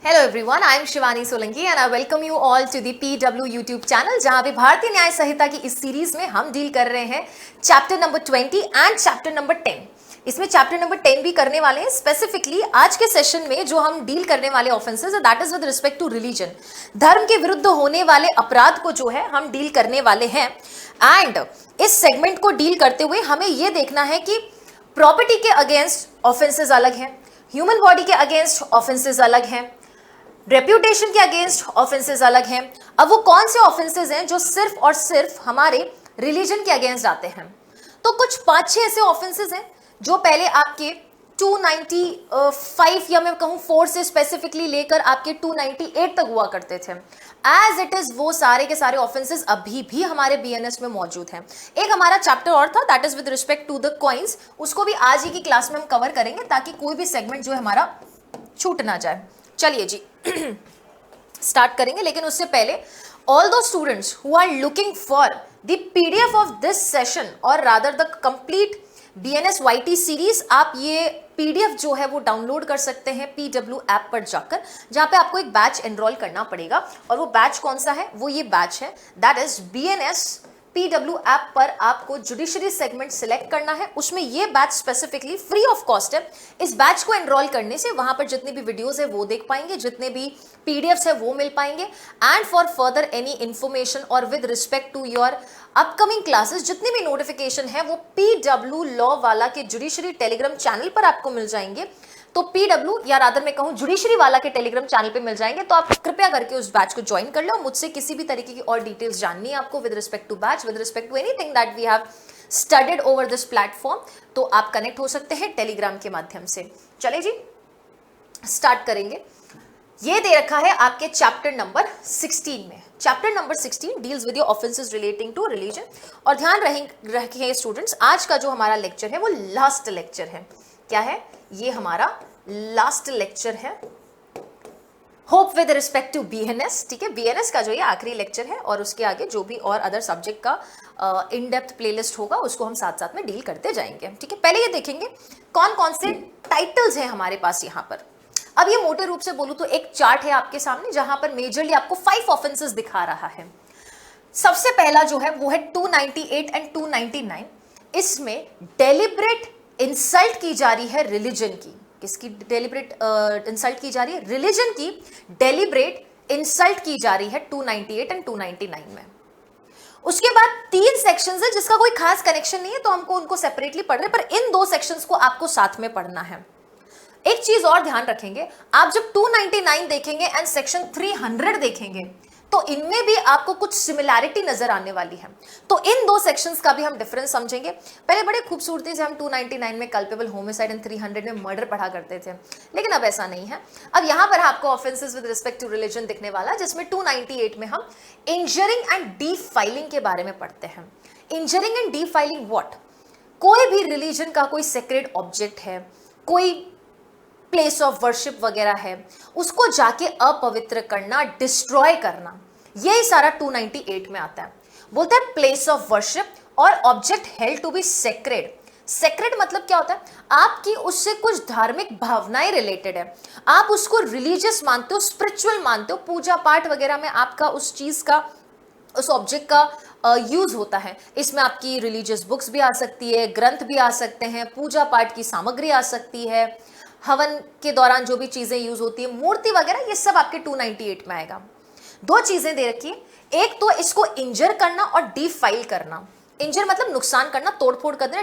Hello everyone, I am Shivani Solanki and I welcome you all to the PW YouTube channel, जहां पे भारतीय न्याय संहिता की इस सीरीज में हम डील कर रहे हैं chapter number 20 and chapter number 10। इसमें चैप्टर नंबर 10 भी करने वाले हैं। स्पेसिफिकली आज के सेशन में जो हम डील करने वाले ऑफेंसेस है that is with respect to religion. धर्म के विरुद्ध होने वाले अपराध को जो है हम डील करने वाले हैं। एंड इस सेगमेंट को डील करते हुए हमें यह देखना है कि प्रॉपर्टी के अगेंस्ट ऑफेंसेस अलग हैं, ह्यूमन बॉडी के अगेंस्ट ऑफेंसेस अलग हैं, रेप्यूटेशन के अगेंस्ट ऑफेंसेस अलग हैं। अब वो कौन से ऑफेंसेस हैं जो सिर्फ और सिर्फ हमारे रिलीजन के अगेंस्ट आते हैं? तो कुछ 5-6 ऐसे ऑफेंसेस हैं जो पहले आपके 295 या मैं कहूं 4 से स्पेसिफिकली लेकर आपके 298 तक हुआ करते थे। एज इट इज वो सारे के सारे ऑफेंसेस अभी भी हमारे BNS में मौजूद हैं। एक हमारा चैप्टर और था that is with respect to the coins, उसको भी आज ही की क्लास में हम कवर करेंगे ताकि कोई भी सेगमेंट जो है हमारा छूट ना जाए। चलिए जी स्टार्ट करेंगे, लेकिन उससे पहले all those students who are looking for the PDF of this session or rather the complete BNS YT series, आप ये PDF जो है वो डाउनलोड कर सकते हैं PW ऐप पर जाकर, जहां पे आपको एक बैच एनरोल करना पड़ेगा। और वो बैच कौन सा है? वो ये बैच है that is BNS PW app पर आपको जुडिशरी सेगमेंट सिलेक्ट करना है। उसमें ये batch specifically free of cost है। इस बैच को एनरोल करने से वहां पर जितने भी वीडियोस है वो देख पाएंगे, जितने भी PDFs है वो मिल पाएंगे। And for further any information और with respect to your upcoming classes जितनी भी नोटिफिकेशन है वो PW लॉ वाला के जुडिशरी टेलीग्राम चैनल पर आपको मिल जाएंगे। तो PW या रादर मैं कहूं जुडिशरी वाला के टेलीग्राम चैनल पे मिल जाएंगे। तो आप कृपया करके उस बैच को ज्वाइन कर लो। मुझसे किसी भी तरीके की और डिटेल्स जाननी है आपको with respect to batch, with respect to anything that we have studied over this platform, तो आप कनेक्ट हो सकते हैं टेलीग्राम के माध्यम से। चले जी स्टार्ट करेंगे। ये दे रखा है आपके चैप्टर नंबर 16 में। Chapter number 16 deals with your offences relating to religion. और ध्यान रखें स्टूडेंट्स, आज का जो हमारा लेक्चर है वो लास्ट लेक्चर है। क्या है? ये हमारा लास्ट लेक्चर है, hope with respect to BNS। ठीक है, BNS का जो ये आखिरी लेक्चर है और उसके आगे जो भी और अदर सब्जेक्ट का इन डेप्थ प्लेलिस्ट होगा उसको हम साथ साथ में डील करते जाएंगे। ठीक है, पहले ये देखेंगे कौन कौन से टाइटल्स हैं हमारे पास यहाँ पर। अब ये मोटे रूप से बोलूं तो एक चार्ट है आपके सामने जहां पर मेजरली आपको 5 ऑफेंसेस दिखा रहा है। सबसे पहला जो है वो है 298 एंड 299। इसमें डेलिब्रेट इंसल्ट की जा रही है रिलीजन की। किसकी डेलिब्रेट इंसल्ट की जा रही है? रिलीजन की डेलिब्रेट इंसल्ट की जा रही है 298 एंड 299 में। उसके बाद 3 सेक्शंस है जिसका कोई खास कनेक्शन नहीं है, तो हमको उनको सेपरेटली पढ़ रहे, पर इन 2 सेक्शंस को आपको साथ में पढ़ना है। एक चीज और ध्यान रखेंगे, आप जब 299 देखेंगे एंड सेक्शन 300 देखेंगे तो इनमें भी आपको कुछ सिमिलैरिटी नजर आने वाली है। तो इन 2 सेक्शंस का भी हम डिफरेंस समझेंगे। पहले बड़े खूबसूरती से हम 299 में कल्पेबल होमिसाइड एंड 300 में मर्डर पढ़ा करते थे, लेकिन अब ऐसा नहीं है। अब यहां पर आपको offences with respect to religion दिखने वाला, जिसमें 298 में हम इंजरिंग एंड डीफाइलिंग के बारे में पढ़ते हैं। Injuring and defiling what? कोई भी रिलीजन का कोई सेक्रेड ऑब्जेक्ट है, कोई प्लेस ऑफ वर्शिप वगैरह है, उसको जाके अपवित्र करना, डिस्ट्रॉय करना, यही सारा 298 में आता है। बोलते हैं प्लेस ऑफ वर्शिप और object held to be sacred. Sacred मतलब क्या होता है? आपकी उससे कुछ धार्मिक भावनाएं रिलेटेड है, आप उसको रिलीजियस मानते हो, स्पिरिचुअल मानते हो, पूजा पाठ वगैरह में आपका उस चीज का, उस ऑब्जेक्ट का यूज होता है। इसमें आपकी रिलीजियस बुक्स भी आ सकती है, ग्रंथ भी आ सकते हैं, पूजा पाठ की सामग्री आ सकती है, हवन के दौरान जो भी चीजें यूज होती है, मूर्ति वगैरह, ये सब आपके 298 में आएगा। 2 चीजें दे रखी है, एक तो इसको इंजर करना और डीफाइल करना। इंजर मतलब नुकसान करना, तोड़फोड़ कर देना,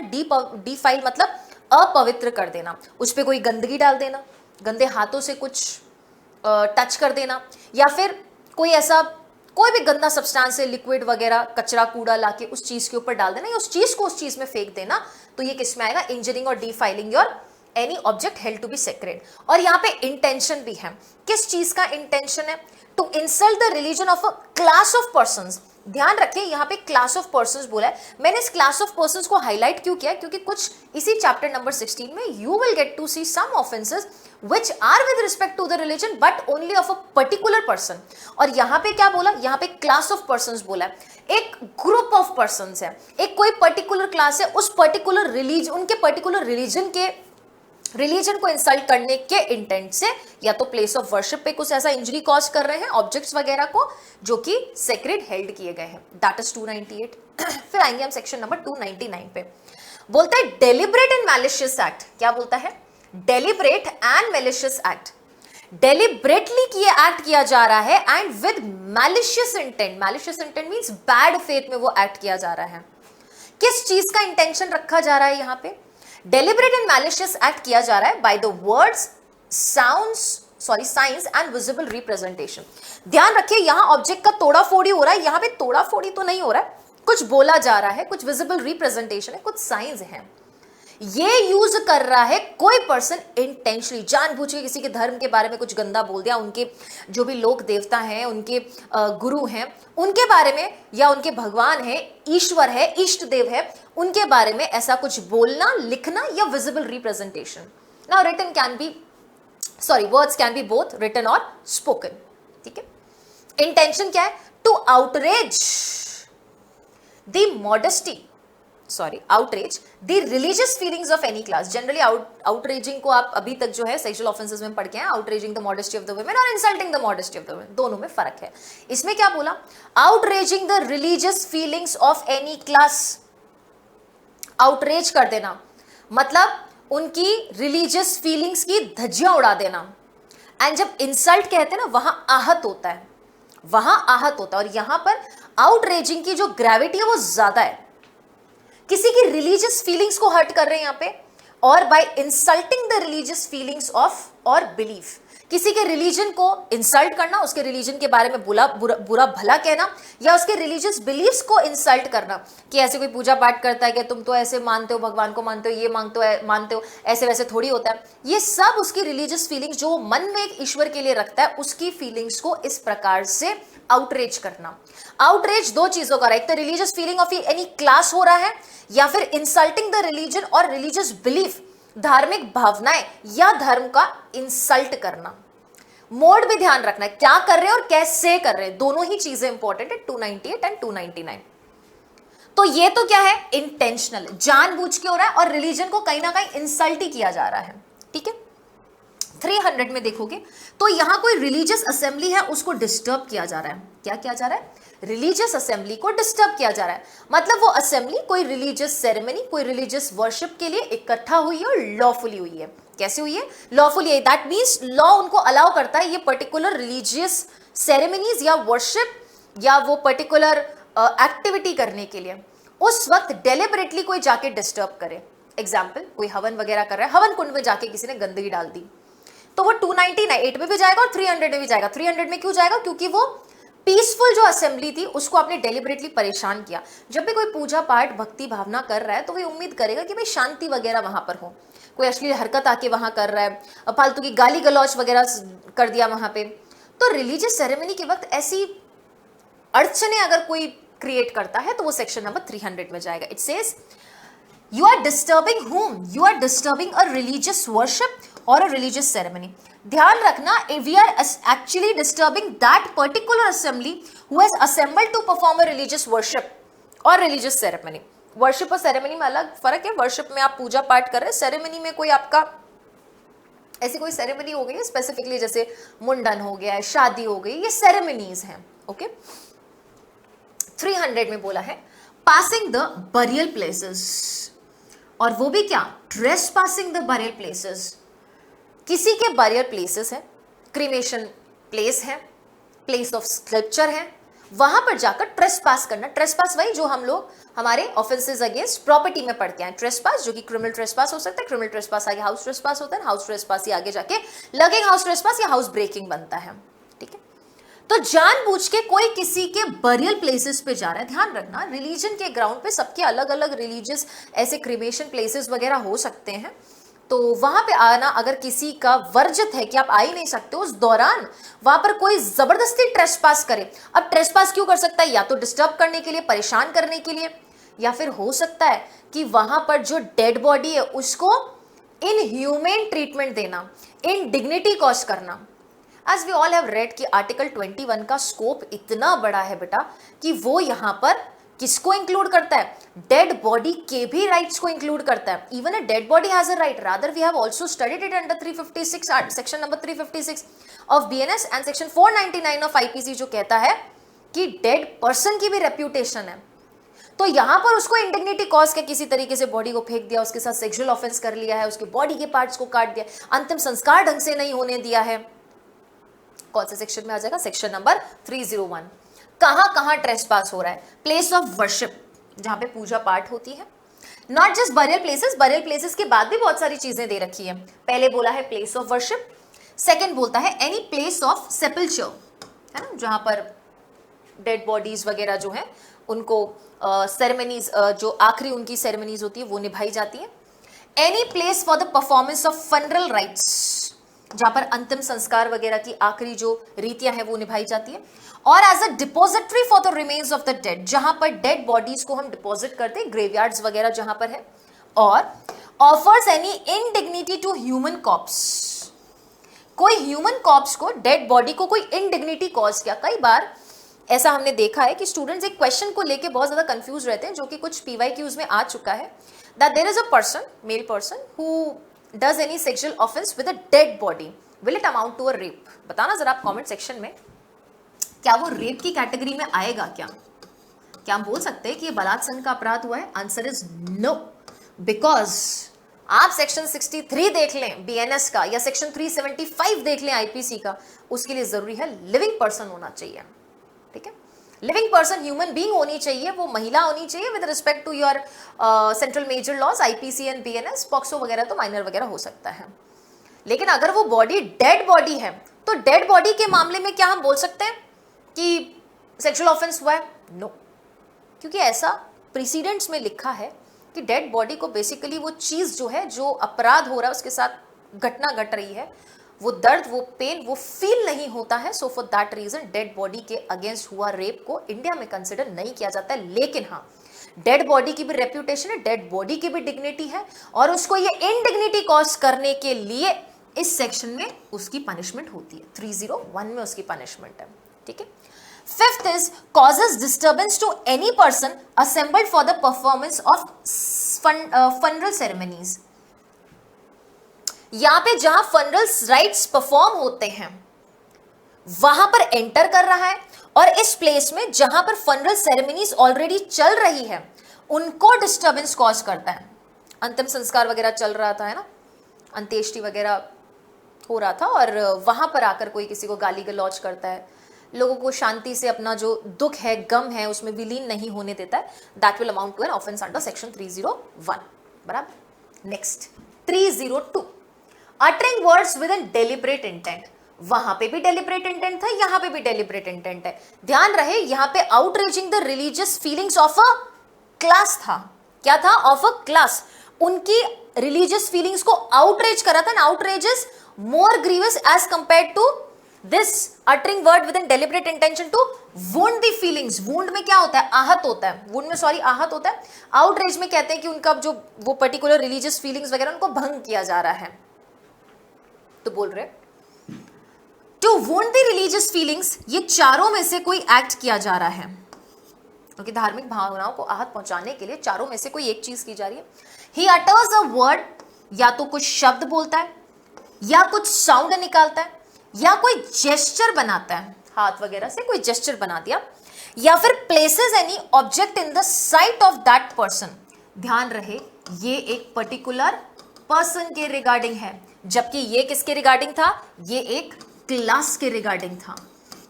डीफाइल मतलब अपवित्र कर देना, उस पर कोई गंदगी डाल देना, गंदे हाथों से कुछ टच कर देना, या फिर कोई ऐसा कोई भी गंदा सब्सटेंस है, लिक्विड वगैरह, कचरा कूड़ा लाके उस चीज के ऊपर डाल देना, या उस चीज को उस चीज में फेंक देना। तो ये किस में आएगा? इंजरिंग और defiling your any object held to be sacred. और यहाँ पे इंटेंशन भी है। किस चीज का इंटेंशन है? To insult the religion of a class of persons. ध्यान रखें, यहाँ पे क्लास ऑफ पर्संस बोला है। मैंने इस क्लास ऑफ पर्संस को हाईलाइट क्यों किया? क्योंकि कुछ इसी चैप्टर नंबर 16 में you will get to see some offences which are with respect to the religion but only of a particular person। और यहाँ पे क्या बोला? यहाँ पे क्लास ऑफ पर्संस बोला है, एक ग्रुप ऑफ पर्संस है, एक कोई पर्टिकुलर क्लास है, उस पर्टिकुलर रिलीजन, उनके पर्टिकुलर रिलीजन के रिलीजन को इंसल्ट करने के इंटेंट से, या तो प्लेस ऑफ वर्शिप पे कुछ ऐसा इंजरी कॉज कर रहे हैं, ऑब्जेक्ट्स वगैरह को जो कि सेक्रेड हेल्ड किए गए हैं, दैट इज 298। फिर आएंगे हम सेक्शन नंबर 299 पे। बोलता है डेलिब्रेट एंड मैलिशियस एक्ट। क्या बोलता है? Deliberate and malicious act. Deliberately किए एक्ट किया जा रहा है and with malicious intent. Malicious intent means bad faith में वो एक्ट किया जा रहा है। किस चीज का इंटेंशन रखा जा रहा है यहां पे? डेलिब्रेट एंड मैलिशियस एक्ट किया जा रहा है by the words, sounds, science and visible representation. ध्यान रखिए यहां ऑब्जेक्ट का तोड़ा फोड़ी हो रहा है, यहां पे तोड़ा फोड़ी तो नहीं हो रहा है, कुछ बोला जा रहा है, कुछ विजिबल रिप्रेजेंटेशन है, कुछ साइंस है। ये यूज कर रहा है कोई पर्सन इंटेंशनली, जानबूझ के किसी के धर्म के बारे में कुछ गंदा बोल दिया, उनके जो भी लोक देवता हैं, उनके गुरु हैं, उनके बारे में, या उनके भगवान है, ईश्वर है, इष्ट देव है, उनके बारे में ऐसा कुछ बोलना, लिखना या visible representation. Now written can be, words can be both written और स्पोकन। ठीक है। इंटेंशन क्या है? To outrage the modesty, outrage the religious feelings of any class। Generally outraging को आप अभी तक जो है सेक्सुअल ऑफेंसेस में पढ़ के हैं, outraging the modesty of the women और insulting the modesty of the women, दोनों में फर्क है। इसमें क्या बोला? outraging the religious feelings of any class। outrage कर देना मतलब उनकी रिलीजियस फीलिंग्स की धज्जियां उड़ा देना। एंड जब इंसल्ट कहते हैं ना, वहां आहत होता है, वहां आहत होता है। और यहां पर outraging की जो ग्रेविटी है वो ज्यादा है, किसी की रिलीजियस फीलिंग्स को हर्ट कर रहे हैं यहां पे, और by insulting the religious feelings of और बिलीफ, किसी के रिलीजन को इंसल्ट करना, उसके रिलीजन के बारे में बुरा भला कहना, या उसके रिलीजियस बिलीफ्स को इंसल्ट करना कि ऐसे कोई पूजा पाठ करता है कि तुम तो ऐसे मानते हो, भगवान को मानते हो, ये मानते हो, ऐसे वैसे थोड़ी होता है। ये सब उसकी रिलीजियस फीलिंग्स जो मन में एक ईश्वर के लिए रखता है, उसकी फीलिंग्स को इस प्रकार से आउटरेज करना। आउटरेज दो चीजों का, एक तो religious feeling of any class हो रहा है, या फिर इंसल्टिंग द रिलीजन और रिलीजियस बिलीफ, धार्मिक भावनाएं या धर्म का इंसल्ट करना। मोड भी ध्यान रखना है, क्या कर रहे हैं और कैसे कर रहे हैं, दोनों ही चीजें इंपॉर्टेंट है 298 एंड 299। तो ये तो क्या है? इंटेंशनल, जानबूझ के हो रहा है और रिलीजन को कहीं ना कहीं इंसल्ट ही किया जा रहा है। ठीक है। 300 में देखोगे तो यहां कोई रिलीजियस असेंबली है, उसको डिस्टर्ब किया जा रहा है। क्या किया जा रहा है? रिलीजियस असेंबली को डिस्टर्ब किया जा रहा है। मतलब वो असेंबली कोई रिलीजियस सेरेमनी, कोई रिलीजियस वर्शिप के लिए इकट्ठा हुई है और लॉफुली हुई है। कैसे हुई है? लॉफुली है। दैट मीन्स लॉ उनको अलाउ करता है ये पर्टिकुलर रिलीजियस सेरेमनीज या वर्शिप या वो पर्टिकुलर एक्टिविटी करने के लिए। उस वक्त डेलिबरेटली कोई जाके डिस्टर्ब करे, एग्जाम्पल कोई हवन वगैरह कर रहा है, हवन कुंड में जाके किसी ने गंदगी डाल दी, तो वो 298 में भी जाएगा और 300 में भी जाएगा। 300 में क्यों जाएगा? क्योंकि वो पीसफुल जो असेंबली थी उसको आपने डेलिबरेटली परेशान किया। जब भी कोई पूजा पाठ भक्ति भावना कर रहा है तो वो उम्मीद करेगा कि भाई शांति वगैरह वहां पर हो। कोई अश्लील हरकत आके वहां कर रहा है, फालतू की गाली गलौच वगैरह कर दिया वहां पे, तो रिलीजियस सेरेमनी के वक्त ऐसी अड़चने अगर कोई क्रिएट करता है तो वो सेक्शन नंबर 300 में जाएगा। It says you are disturbing whom? You are disturbing a religious worship or a religious ceremony. ध्यान रखना, we are actually disturbing that particular assembly who has assembled to perform a religious worship or religious ceremony. Worship और ceremony में अलग फर्क है। Worship में आप पूजा पाठ कर रहे हैं, सेरेमनी में कोई आपका ऐसी कोई सेरेमनी हो गई है स्पेसिफिकली, जैसे मुंडन हो गया है, शादी हो गई, ये सेरेमनीज हैं। ओके। 300 में बोला है पासिंग द बरियल प्लेसेस, और वो भी क्या? Trace passing the burial places. किसी के बरियल प्लेसेस है, क्रीमेशन प्लेस है, प्लेस ऑफ स्क्रिप्चर है, वहां पर जाकर ट्रेस पास करना। ट्रेस पास वही जो हम लोग हमारे ऑफेंसेस अगेंस्ट प्रॉपर्टी में पढ़ते हैं, ट्रेस पास, जो कि क्रिमिनल ट्रेस पास हो सकता है। क्रिमिनल ट्रेस पास आगे हाउस ट्रेस पास होता है, हाउस ट्रेस पास ही आगे जाके लगिंग हाउस ट्रेस पास या हाउस ब्रेकिंग बनता है। ठीक है। तो जानबूझ के कोई किसी के बरियल प्लेसेस पे जा रहा है। ध्यान रखना, रिलीजन के ग्राउंड पे सबके अलग अलग रिलीजियस ऐसे क्रिमेशन प्लेसेस वगैरह हो सकते हैं, तो वहां पे आना अगर किसी का वर्जित है कि आप आ ही नहीं सकते, उस दौरान वहां पर कोई जबरदस्ती ट्रेसपास करे। अब ट्रेसपास क्यों कर सकता है? या तो डिस्टर्ब करने के लिए, परेशान करने के लिए, या फिर हो सकता है कि वहां पर जो डेड बॉडी है उसको इनह्यूमेन ट्रीटमेंट देना, इनडिग्निटी कॉज करना। As we all have read कि आर्टिकल 21 का स्कोप इतना बड़ा है बेटा कि वो यहाँ पर किसको इंक्लूड करता है? डेड बॉडी के भी राइट्स को इंक्लूड करता है. Even a dead body has a right. Rather we have also studied it under 356 section number 356 of BNS and section 499 of IPC, जो कहता है कि डेड पर्सन की भी रेप्यूटेशन है. तो यहां पर उसको इंडिग्निटी कॉज के किसी तरीके से बॉडी को फेंक दिया, उसके साथ सेक्सुअल ऑफेंस कर लिया है, उसके बॉडी के पार्ट्स को काट दिया, अंतिम संस्कार ढंग से नहीं होने दिया है. कौन से सेक्शन में आ जाएगा? Section number 301. कहां ट्रेसपास हो रहा है? प्लेस ऑफ वर्शिप, जहां पे पूजा पाठ होती है. नॉट जस्ट बरियल प्लेसेस के बाद भी बहुत सारी चीजें दे रखी है. पहले बोला है प्लेस ऑफ वर्शिप, सेकंड बोलता है एनी प्लेस ऑफ सेपल्चर, है ना, जहां पर डेड बॉडीज वगैरह जो है उनको सेरेमनीज, जो आखिरी उनकी सेरेमनीज होती है वो निभाई जाती है. Any place for the performance of funeral rights, जहां पर अंतिम संस्कार वगैरह की आखिरी जो रीतियां हैं वो निभाई जाती है. और as a depository for the remains of the dead, जहां पर डेड बॉडीज को हम डिपॉजिट करते हैं, ग्रेवयार्ड्स वगैरह जहां पर है. और offers any indignity to human corpse, कोई ह्यूमन कॉप्स को, डेड बॉडी को कोई इनडिग्निटी कॉज किया. कई बार ऐसा हमने देखा है कि स्टूडेंट्स एक क्वेश्चन को लेके बहुत ज्यादा कंफ्यूज रहते हैं, जो कि कुछ पीवाईक्यूज में आ चुका है, that there is a person, male person, who does any sexual offence with a dead body, will it amount to a rape? बताना जरा आप कमेंट सेक्शन में, क्या वो रेप की कैटेगरी में आएगा? क्या हम बोल सकते हैं कि ये बलात्संग का अपराध हुआ है? आंसर इज नो, बिकॉज आप सेक्शन 63 देख लें बीएनएस का, या सेक्शन 375 देख लें आईपीसी का, उसके लिए जरूरी है लिविंग पर्सन होना चाहिए. ठीक है, लिविंग पर्सन, ह्यूमन बीइंग होनी चाहिए, वो महिला होनी चाहिए with respect to your central major laws IPC and BNS. POCSO वगैरह तो माइनर वगैरह हो सकता है. लेकिन अगर वो बॉडी डेड बॉडी है, तो डेड बॉडी के मामले में क्या हम बोल सकते हैं कि सेक्सुअल ऑफेंस हुआ है? नो, क्योंकि ऐसा प्रीसीडेंट्स में लिखा है कि डेड बॉडी को बेसिकली वो चीज जो है, जो अपराध हो रहा है उसके साथ घटना घट रही है, वो दर्द, वो पेन, वो फील नहीं होता है. So for that reason dead body के अगेंस्ट हुआ रेप को इंडिया में कंसिडर नहीं किया जाता है. लेकिन हाँ, डेड बॉडी की भी रेप्यूटेशन है, डेड बॉडी की भी डिग्निटी है, और उसको ये इनडिग्निटी कॉज करने के लिए इस सेक्शन में उसकी पनिशमेंट होती है. 301 में उसकी पनिशमेंट है. ठीक है. Fifth is causes disturbance to any person assembled for the performance of funeral ceremonies. यहां पे जहां फनरल राइट्स परफॉर्म होते हैं वहां पर एंटर कर रहा है, और इस प्लेस में जहां पर फनरल सेरेमनीज ऑलरेडी चल रही है उनको डिस्टर्बेंस कॉज करता है. अंतिम संस्कार वगैरह चल रहा था, है ना, अंत्येष्टि वगैरह हो रहा था, और वहां पर आकर कोई किसी को गाली गलौज करता है, लोगों को शांति से अपना जो दुख है, गम है, उसमें विलीन नहीं होने देता है, that will amount to an offence under section 301. बराबर. Next 302, uttering words with an deliberate intent. वहां पे भी डेलिब्रेट इंटेंट था, यहां पे भी डेलिब्रेट इंटेंट है. ध्यान रहे, यहां पे outraging the religious feelings of a class था. क्या था? Of a class. उनकी रिलीजियस फीलिंग्स को आउटरीच करा था. Outrage is more grievous as compared to this uttering word with an deliberate intention to wound the feelings. Wound में क्या होता है? आहत होता है. वुंड में सॉरी आहत होता है. आउटरीच में कहते हैं कि उनका जो वो पर्टिकुलर रिलीजियस फीलिंग्स वगैरह उनको भंग किया जा रहा है. तो बोल रहे to wound the religious feelings, ये चारों में से कोई एक्ट किया जा रहा है, क्योंकि धार्मिक भावनाओं को आहत पहुंचाने के लिए चारों में से कोई एक चीज की जा रही है. ही अटर्स अ वर्ड, या तो कुछ शब्द बोलता है, या कुछ साउंड निकालता है, या कोई जेस्चर बनाता है, हाथ वगैरह से कोई जेस्चर बना दिया, या फिर places any object in the site of that person. ध्यान रहे, ये एक पर्टिकुलर पर्सन के रिगार्डिंग है, जबकि ये किसके रिगार्डिंग था? ये एक क्लास के रिगार्डिंग था.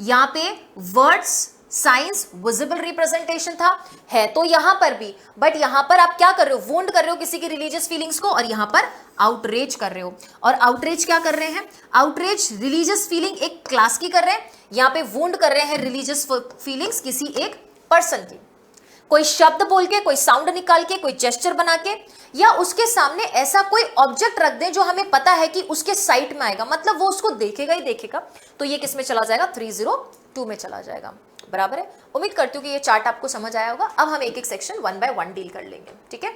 यहां पे वर्ड्स, साइंस, विजिबल रिप्रेजेंटेशन था, है तो यहां पर भी, बट यहां पर आप क्या कर रहे हो? वुंड कर रहे हो किसी की रिलीजियस फीलिंग्स को, और यहां पर आउटरेज कर रहे हो. और आउटरेज क्या कर रहे हैं? आउटरेज रिलीजियस फीलिंग एक क्लास की कर रहे हैं, यहां पे वुंड कर रहे हैं रिलीजियस फीलिंग्स किसी एक पर्सन की. कोई शब्द बोल के, कोई साउंड निकाल के, कोई जेस्चर बना के, या उसके सामने ऐसा कोई ऑब्जेक्ट रख दें जो हमें पता है कि उसके साइट में आएगा, मतलब वो उसको देखेगा ही देखेगा. तो ये किस में चला जाएगा? 302 में चला जाएगा. बराबर है. उम्मीद करती हूँ कि ये चार्ट आपको समझ आया होगा. अब हम एक एक सेक्शन 1 बाय 1 डील कर लेंगे. ठीक है,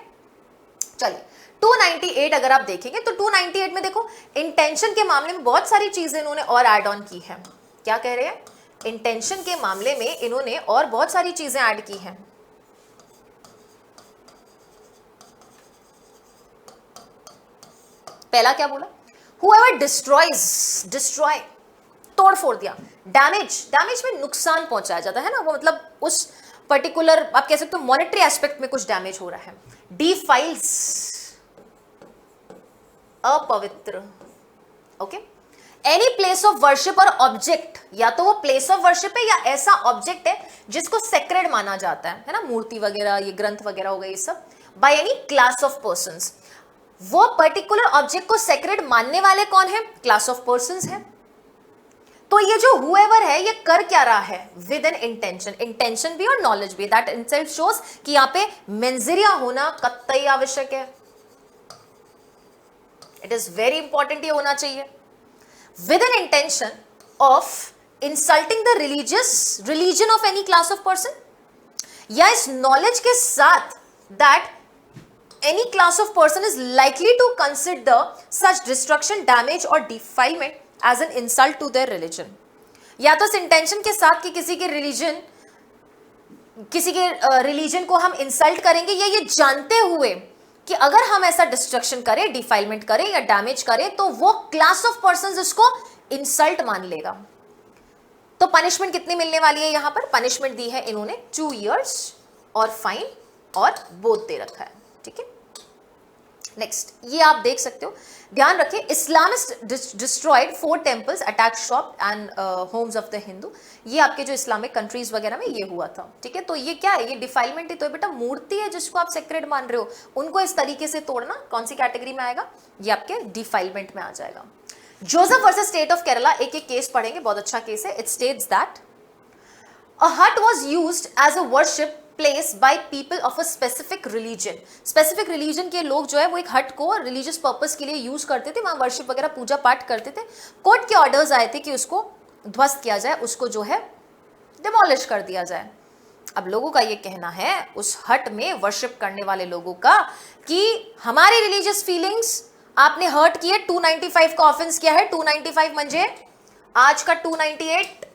चलिए 298 अगर आप देखेंगे तो 298 में देखो, इंटेंशन के मामले में बहुत सारी चीजें इन्होंने और ऐड ऑन की है. क्या कह रहे हैं? इंटेंशन के मामले में इन्होंने और बहुत सारी चीजें ऐड की हैं. पहला क्या बोला, whoever destroys, destroy, तोड़ फोड़ दिया, डैमेज, डैमेज में नुकसान पहुंचाया जाता है ना, वो मतलब उस पर्टिकुलर आप कह सकते हो मॉनेटरी एस्पेक्ट में कुछ डैमेज हो रहा है। डिफाइल्स, अपवित्र, okay. Any place of worship और ऑब्जेक्ट, या तो वो प्लेस ऑफ वर्शिप है या ऐसा ऑब्जेक्ट है जिसको सेक्रेड माना जाता है ना, मूर्ति वगैरह, ये ग्रंथ वगैरह हो गए ये सब, by any class of persons. वो पर्टिकुलर ऑब्जेक्ट को सेक्रेड मानने वाले कौन है, क्लास ऑफ पर्संस है। तो ये जो हुएवर है ये कर क्या रहा है, विद एन इंटेंशन, इंटेंशन भी और नॉलेज भी, दैट इनसेल्फ शोज कि यहां पे मेंजरिया होना कतई आवश्यक है, इट इज वेरी इंपॉर्टेंट, ये होना चाहिए। With an intention of insulting the religion of any class of person, या इस नॉलेज के साथ that any class of person is likely to consider such destruction, damage or defilement as an insult to their religion। या तो इस intention के साथ कि किसी के रिलीजन को हम इंसल्ट करेंगे, या ये जानते हुए कि अगर हम ऐसा डिस्ट्रक्शन करें, डिफाइलमेंट करें या डैमेज करें तो वो क्लास ऑफ पर्संस इसको इंसल्ट मान लेगा। तो पनिशमेंट कितनी मिलने वाली है, यहां पर पनिशमेंट दी है इन्होंने 2 years और फाइन और बोध दे रखा है, ठीक है। नेक्स्ट, ये आप देख सकते हो, ध्यान रखें, Islamist destroyed 4 temples, attack shop and Holmes of the Hindu. ये आपके जो इस्लामिक कंट्रीज वगैरह में ये हुआ था, ठीक है। तो ये क्या है, ये डिफाइलमेंट ही तो है बेटा, मूर्ति है जिसको आप सेक्रेड मान रहे हो, उनको इस तरीके से तोड़ना कौन सी कैटेगरी में आएगा, ये आपके डिफाइलमेंट में आ जाएगा। Joseph versus state of Kerala, एक एक केस पढ़ेंगे, बहुत अच्छा केस है। It states that a hut was used as a worship place by people of a specific religion. Specific religion के लोग जो है वो एक हट को रिलीजियस पर्पस के लिए यूज करते थे, वहां वर्शिप वगैरह पूजा पाठ करते थे। कोर्ट के ऑर्डर्स आए थे कि उसको ध्वस्त किया जाए, उसको जो है डिमोलिश कर दिया जाए। अब लोगों का ये कहना है उस हट में वर्शिप करने वाले लोगों का कि हमारी रिलीजियस फीलिंग्स आपने हर्ट किए, 295 का ऑफेंस किया है। 295 म्हणजे आज का 298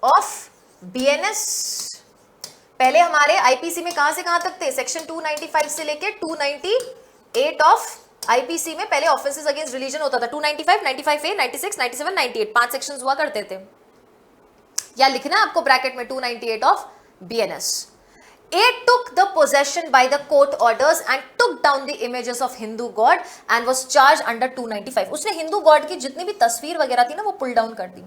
ऑफ बीएनएस। पहले हमारे आईपीसी में कहां से कहां तक थे, सेक्शन 295 से लेके 298 ऑफ आईपीसी में पहले ऑफेंसेस अगेंस्ट रिलीजन होता था। 295, 95A, 96, 97, 98 5 सेक्शंस हुआ करते थे। या लिखना आपको ब्रैकेट में 298 of BNS. A took the possession by the court orders and took down the images of Hindu god and was charged under 295। उसने हिंदू गॉड की जितनी भी तस्वीर वगैरह थी ना वो पुल डाउन कर दी।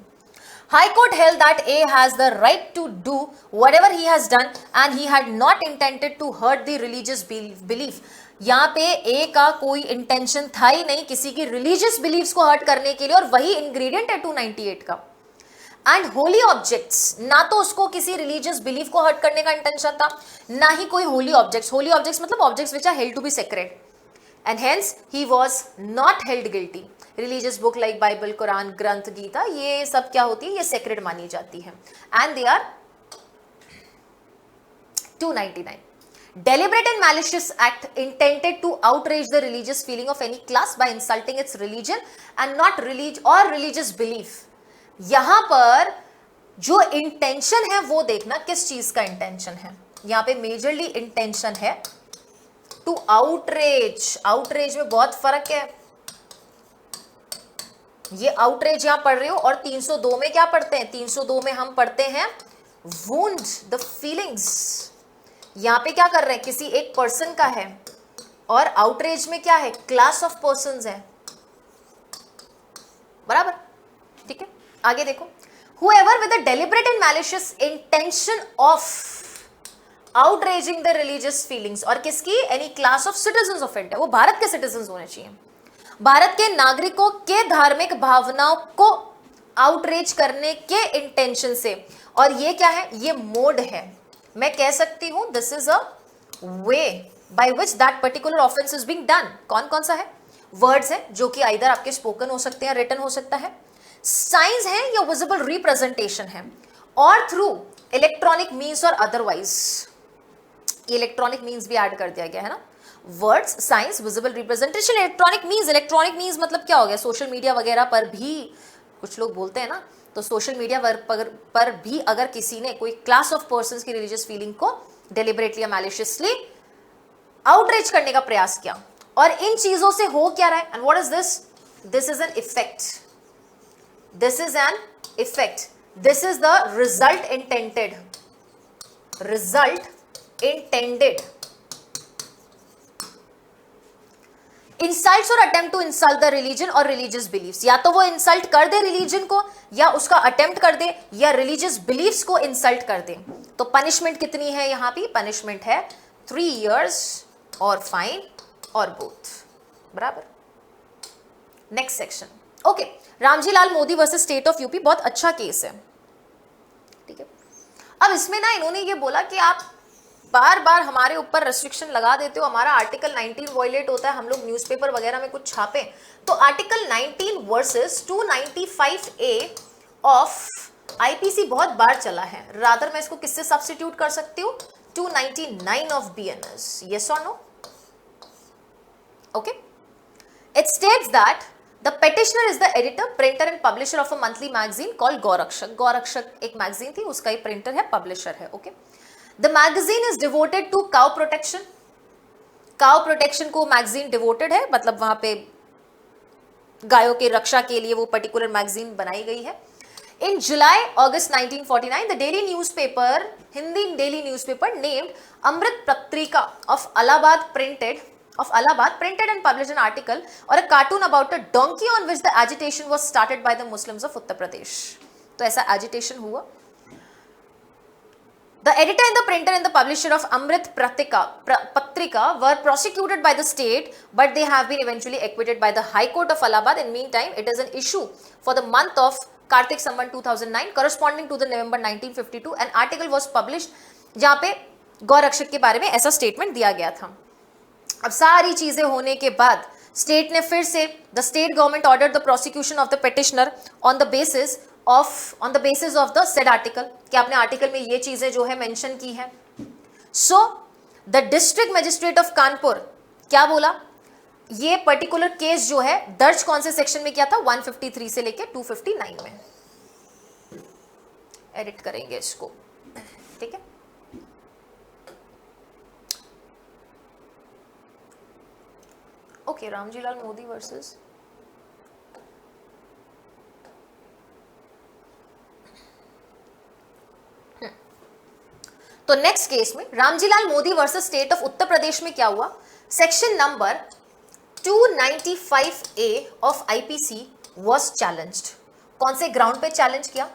High Court held that A has the right to do whatever he has done and he had not intended to hurt the religious belief। यहाँ पे A का कोई इंटेंशन था ही नहीं किसी की रिलीजियस बिलीव्स को हर्ट करने के लिए, और वही इंग्रेडिएंट है 298 का। एंड होली ऑब्जेक्ट्स, ना तो उसको किसी रिलीजियस बिलीफ को हर्ट करने का इंटेंशन था, ना ही कोई होली ऑब्जेक्ट्स। होली ऑब्जेक्ट्स मतलब objects which are held to be sacred, and hence he was not held guilty. Religious book like Bible, Quran, Granth, Gita, ये सब क्या होती है, ये सेक्रेड मानी जाती है। And they are 299। Deliberate and malicious act intended to outrage the religious feeling of any class by insulting its religion and not religious belief। यहां पर जो इंटेंशन है वो देखना किस चीज का इंटेंशन है। यहां पे मेजरली इंटेंशन है टू आउटरेज। आउटरेज में बहुत फर्क है, ये आउटरेज यहां पढ़ रहे हो और 302 में क्या पढ़ते हैं, 302 में हम पढ़ते हैं वुंड द फीलिंग्स। यहां पे क्या कर रहे हैं, किसी एक पर्सन का है, और आउटरेज में क्या है, क्लास ऑफ पर्संस है, बराबर, ठीक है। आगे देखो, whoever with a deliberate and malicious intention of outraging the religious feelings, और किसकी, any class of citizens of India, वो भारत के सिटीजन होने चाहिए, भारत के नागरिकों के धार्मिक भावनाओं को आउटरेज करने के इंटेंशन से। और ये क्या है, ये मोड है, मैं कह सकती हूं this is a way by which that particular offence is being done. कौन कौन सा है, वर्ड्स है जो कि आइदर आपके स्पोकन हो सकते हैं, रिटन हो सकता है, साइंस है या विजिबल रिप्रेजेंटेशन है, और थ्रू इलेक्ट्रॉनिक मीन्स और अदरवाइज। इलेक्ट्रॉनिक मीन्स भी ऐड कर दिया गया है ना, words, science, visible representation, electronic means मतलब क्या हो गया, सोशल मीडिया वगैरह पर भी कुछ लोग बोलते हैं ना, तो सोशल मीडिया पर भी अगर किसी ने कोई क्लास ऑफ पर्संस की रिलीजियस फीलिंग को डेलिबरेटली या मैलिशियसली आउटरीच करने का प्रयास किया और इन चीजों से हो क्या रहा है, and what is this, this is an effect, this is an effect, this is the result intended, result intended. Insults और attempt to insult the religion और रिलीजियस बिलीफ्स, या तो वो इंसल्ट कर दे रिलीजन को, या उसका अटेम्प्ट कर दे, या रिलीजियस बिलीफ्स को इंसल्ट कर दे। तो पनिशमेंट कितनी है यहां पे, पनिशमेंट है 3 years और फाइन और बोथ, बराबर। Next section, okay, Ramji Lal Modi versus state of UP, बहुत अच्छा केस है, ठीक है। अब इसमें ना इन्होंने ये बोला कि आप बार बार हमारे ऊपर रेस्ट्रिक्शन लगा देते हो, हमारा आर्टिकल 19 वायलेट होता है, हम लोग न्यूज़पेपर वगैरह में कुछ छापे, तो article 19 versus 295A of IPC बहुत बार चला है, रादर मैं इसको किससे सब्स्टिट्यूट कर सकती हूँ, 299 of BNS, yes or no, okay. It states that the petitioner is the editor, printer and publisher of a monthly magazine called Gaurakshak, Gaurakshak एक मैगजीन थी, उसका ही प्रिंटर है, पब्लिशर है, okay. The magazine is devoted to cow protection. Cow protection को magazine devoted है, मतलब वहां पे गायों की रक्षा के लिए वो पर्टिकुलर मैगजीन बनाई गई है। In July, August 1949, the daily newspaper, Hindi daily newspaper named Amrit Patrika of Allahabad printed and published an article or a cartoon about a donkey on which the agitation was started by the Muslims of Uttar Pradesh. तो ऐसा agitation हुआ। The editor and the printer and the publisher of Amrit Patrika were prosecuted by the state, but they have been eventually acquitted by the High Court of Allahabad. In meantime, it is an issue for the month of Kartik Samvat 2009, corresponding to the November 1952. An article was published जहाँ पे गौरक्षक के बारे में ऐसा statement दिया गया था। अब सारी चीजें होने के बाद स्टेट ने फिर से, the state government ordered the prosecution of the petitioner on the basis of the said article, कि आपने आर्टिकल में ये चीजें जो है मेंशन की है। So the district magistrate of Kanpur क्या बोला, ये पर्टिकुलर केस जो है दर्ज कौन से सेक्शन में किया था, 153 से लेकर 259 में। एडिट करेंगे इसको, ठीक है। ओके, रामजी लाल मोदी वर्सेस तो नेक्स्ट केस में Ramji Lal Modi versus state of Uttar Pradesh में क्या हुआ, section number 295A of IPC was challenged. कौन से ग्राउंड पे चैलेंज किया,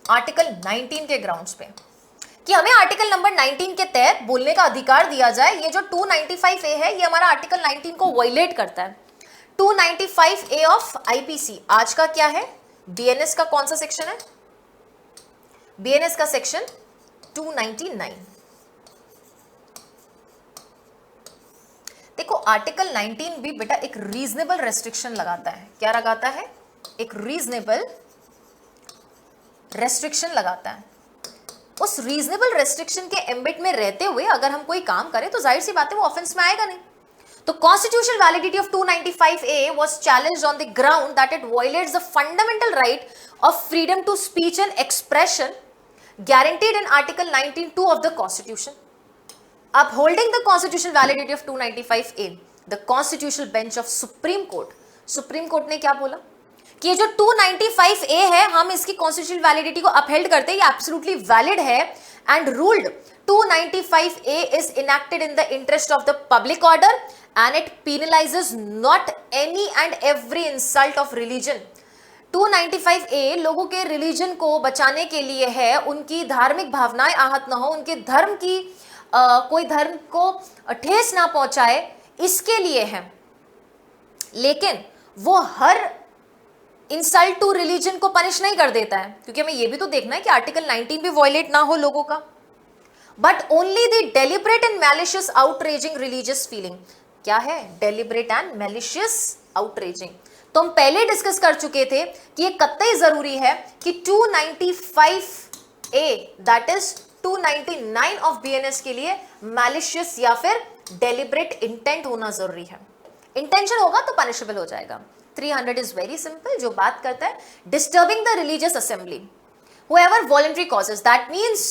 आर्टिकल 19 के ग्राउंड्स पे, कि हमें आर्टिकल नंबर 19 के तहत बोलने का अधिकार दिया जाए। ये जो 295A है ये हमारा आर्टिकल 19 को वायलेट करता है। 295A ऑफ आईपीसी आज का क्या है, बीएनएस का कौन सा सेक्शन है, बीएनएस का सेक्शन 299। देखो आर्टिकल 19 भी बेटा एक रीजनेबल रेस्ट्रिक्शन लगाता है, क्या लगाता है, एक रीजनेबल रेस्ट्रिक्शन लगाता है। उस रीजनेबल रेस्ट्रिक्शन के एम्बिट में रहते हुए अगर हम कोई काम करें तो जाहिर सी बात है वो ऑफेंस में आएगा नहीं। तो constitutional validity of 295A was challenged on the ground that it violates the fundamental right of freedom to speech and expression guaranteed in Article 19(2) of the Constitution. Upholding the constitutional validity of 295A, the Constitutional Bench of Supreme Court ने क्या बोला कि ये जो 295A है हम इसकी constitutional validity को upheld करते हैं, ये absolutely valid है, and ruled 295A is enacted in the interest of the public order and it penalizes not any and every insult of religion. 295A लोगों के रिलीजन को बचाने के लिए है, उनकी धार्मिक भावनाएं आहत ना हो, उनके धर्म की कोई धर्म को ठेस ना पहुंचाए, इसके लिए है। लेकिन वो हर इंसल्ट टू रिलीजन को पनिश नहीं कर देता है, क्योंकि हमें ये भी तो देखना है कि आर्टिकल 19 भी वायलेट ना हो लोगों का। But only the deliberate and malicious outraging religious feeling, क्या है, डेलिब्रेट एंड मैलिशियस आउटरेजिंग। तो हम पहले डिस्कस कर चुके थे कि ये कतई जरूरी है कि 295A that is 299 of BNS के लिए मैलिशियस या फिर डेलिब्रेट इंटेंट होना जरूरी है। इंटेंशन होगा तो पनिशेबल हो जाएगा। 300 इज वेरी सिंपल, जो बात करता है disturbing the religious assembly whoever voluntary causes, that means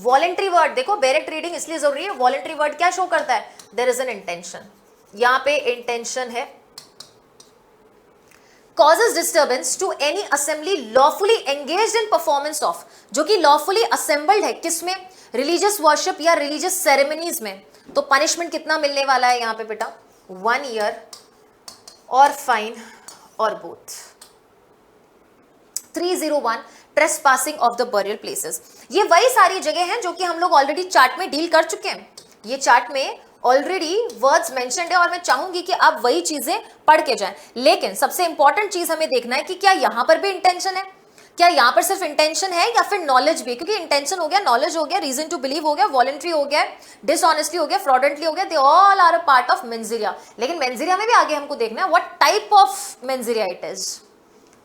voluntary word, देखो डायरेक्ट रीडिंग इसलिए जरूरी है, voluntary word क्या शो करता है, there is an intention, यहां पे इंटेंशन है causes disturbance to any assembly lawfully engaged in performance of, जो कि lawfully assembled है किसमें, religious worship या religious ceremonies में, तो punishment कितना मिलने वाला है यहां पे बेटा, 1 year और फाइन और both. 301 trespassing of the burial places, ये वही सारी जगह हैं जो कि हम लोग ऑलरेडी चार्ट में डील कर चुके हैं। ये चार्ट में ऑलरेडी वर्ड्स मेंशन्ड है और मैं चाहूंगी कि आप वही चीजें पढ़ के जाएं। लेकिन सबसे इंपॉर्टेंट चीज हमें देखना है कि क्या यहां पर भी इंटेंशन है, क्या यहां पर सिर्फ इंटेंशन है या फिर नॉलेज भी, क्योंकि इंटेंशन हो गया, नॉलेज हो गया, रीजन टू बिलीव हो गया, वॉलंटरी हो गया, डिसऑनेस्टली हो गया, फ्रॉडेंटली हो गया, they all are a part of mens rea. लेकिन मेंजिरिया में भी आगे हमको देखना है what type of mens rea it is.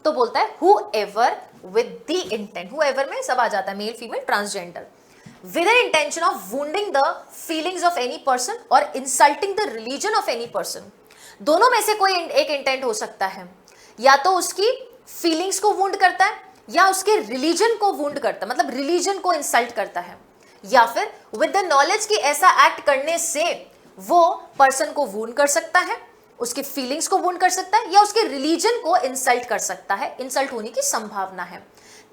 तो बोलता है whoever with the intent, whoever में सब आ जाता है, male female transgender, with an intention of wounding the feelings of any person or insulting the religion of any person। दोनों में से कोई एक इंटेंट हो सकता है, या तो उसकी फीलिंग्स को वुंड करता है या उसके रिलीजन को वुंड करता है, मतलब रिलीजन को इंसल्ट करता है, या फिर विद द नॉलेज कि ऐसा एक्ट करने से वो पर्सन को वुंड कर सकता है, उसके फीलिंग्स को वुंड कर सकता है, या उसके रिलीजन को इंसल्ट कर सकता है, इंसल्ट होने की संभावना है।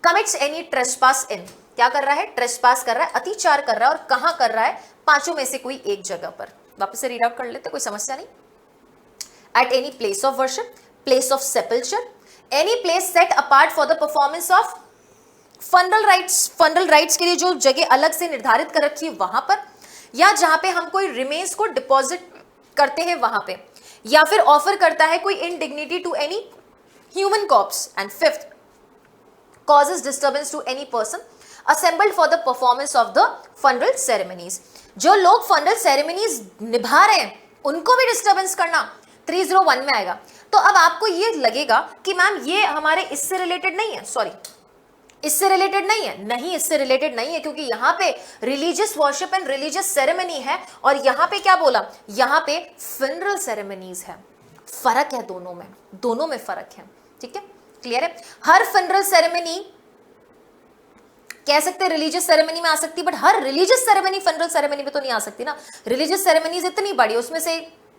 कमिट्स एनी ट्रेसपास इन, क्या कर रहा है, ट्रेसपास कर रहा है, अतिचार कर रहा है, और कहां कर रहा है, पांचों में से कोई एक जगह पर। वापस से रीड आउट कर लेते, कोई समस्या नहीं। At any place of worship, place of sepulchre, any place set apart for the performance of funeral rites, funeral rites के लिए जो जगह अलग से निर्धारित कर रखी है वहां पर, या जहां पे हम कोई रिमेन्स को डिपॉजिट करते हैं वहां पे, या फिर ऑफर करता है कोई indignity to any human corpse. And fifth, causes disturbance to any person assembled for the performance of the funeral ceremonies। जो लोग funeral ceremonies निभा रहे हैं उनको भी डिस्टर्बेंस करना 301 में आएगा। तो अब आपको ये लगेगा कि मैम ये हमारे इससे रिलेटेड नहीं है, सॉरी इससे रिलेटेड नहीं है, नहीं इससे रिलेटेड नहीं है, क्योंकि यहाँ पे religious worship and religious ceremony है, और यहाँ पे क्या बोला, यहाँ पे funeral ceremonies है। फर्क है दोनों में फर्क है, ठीक है, क्लियर है। हर फनरल सेरेमनी कह सकते हैं रिलीजियस सेरेमनी में आ सकती है, but her religious ceremony funeral ceremony में तो नहीं आ सकती ना। रिलीजियस सेरेमनीज इतनी बड़ी, उसमें से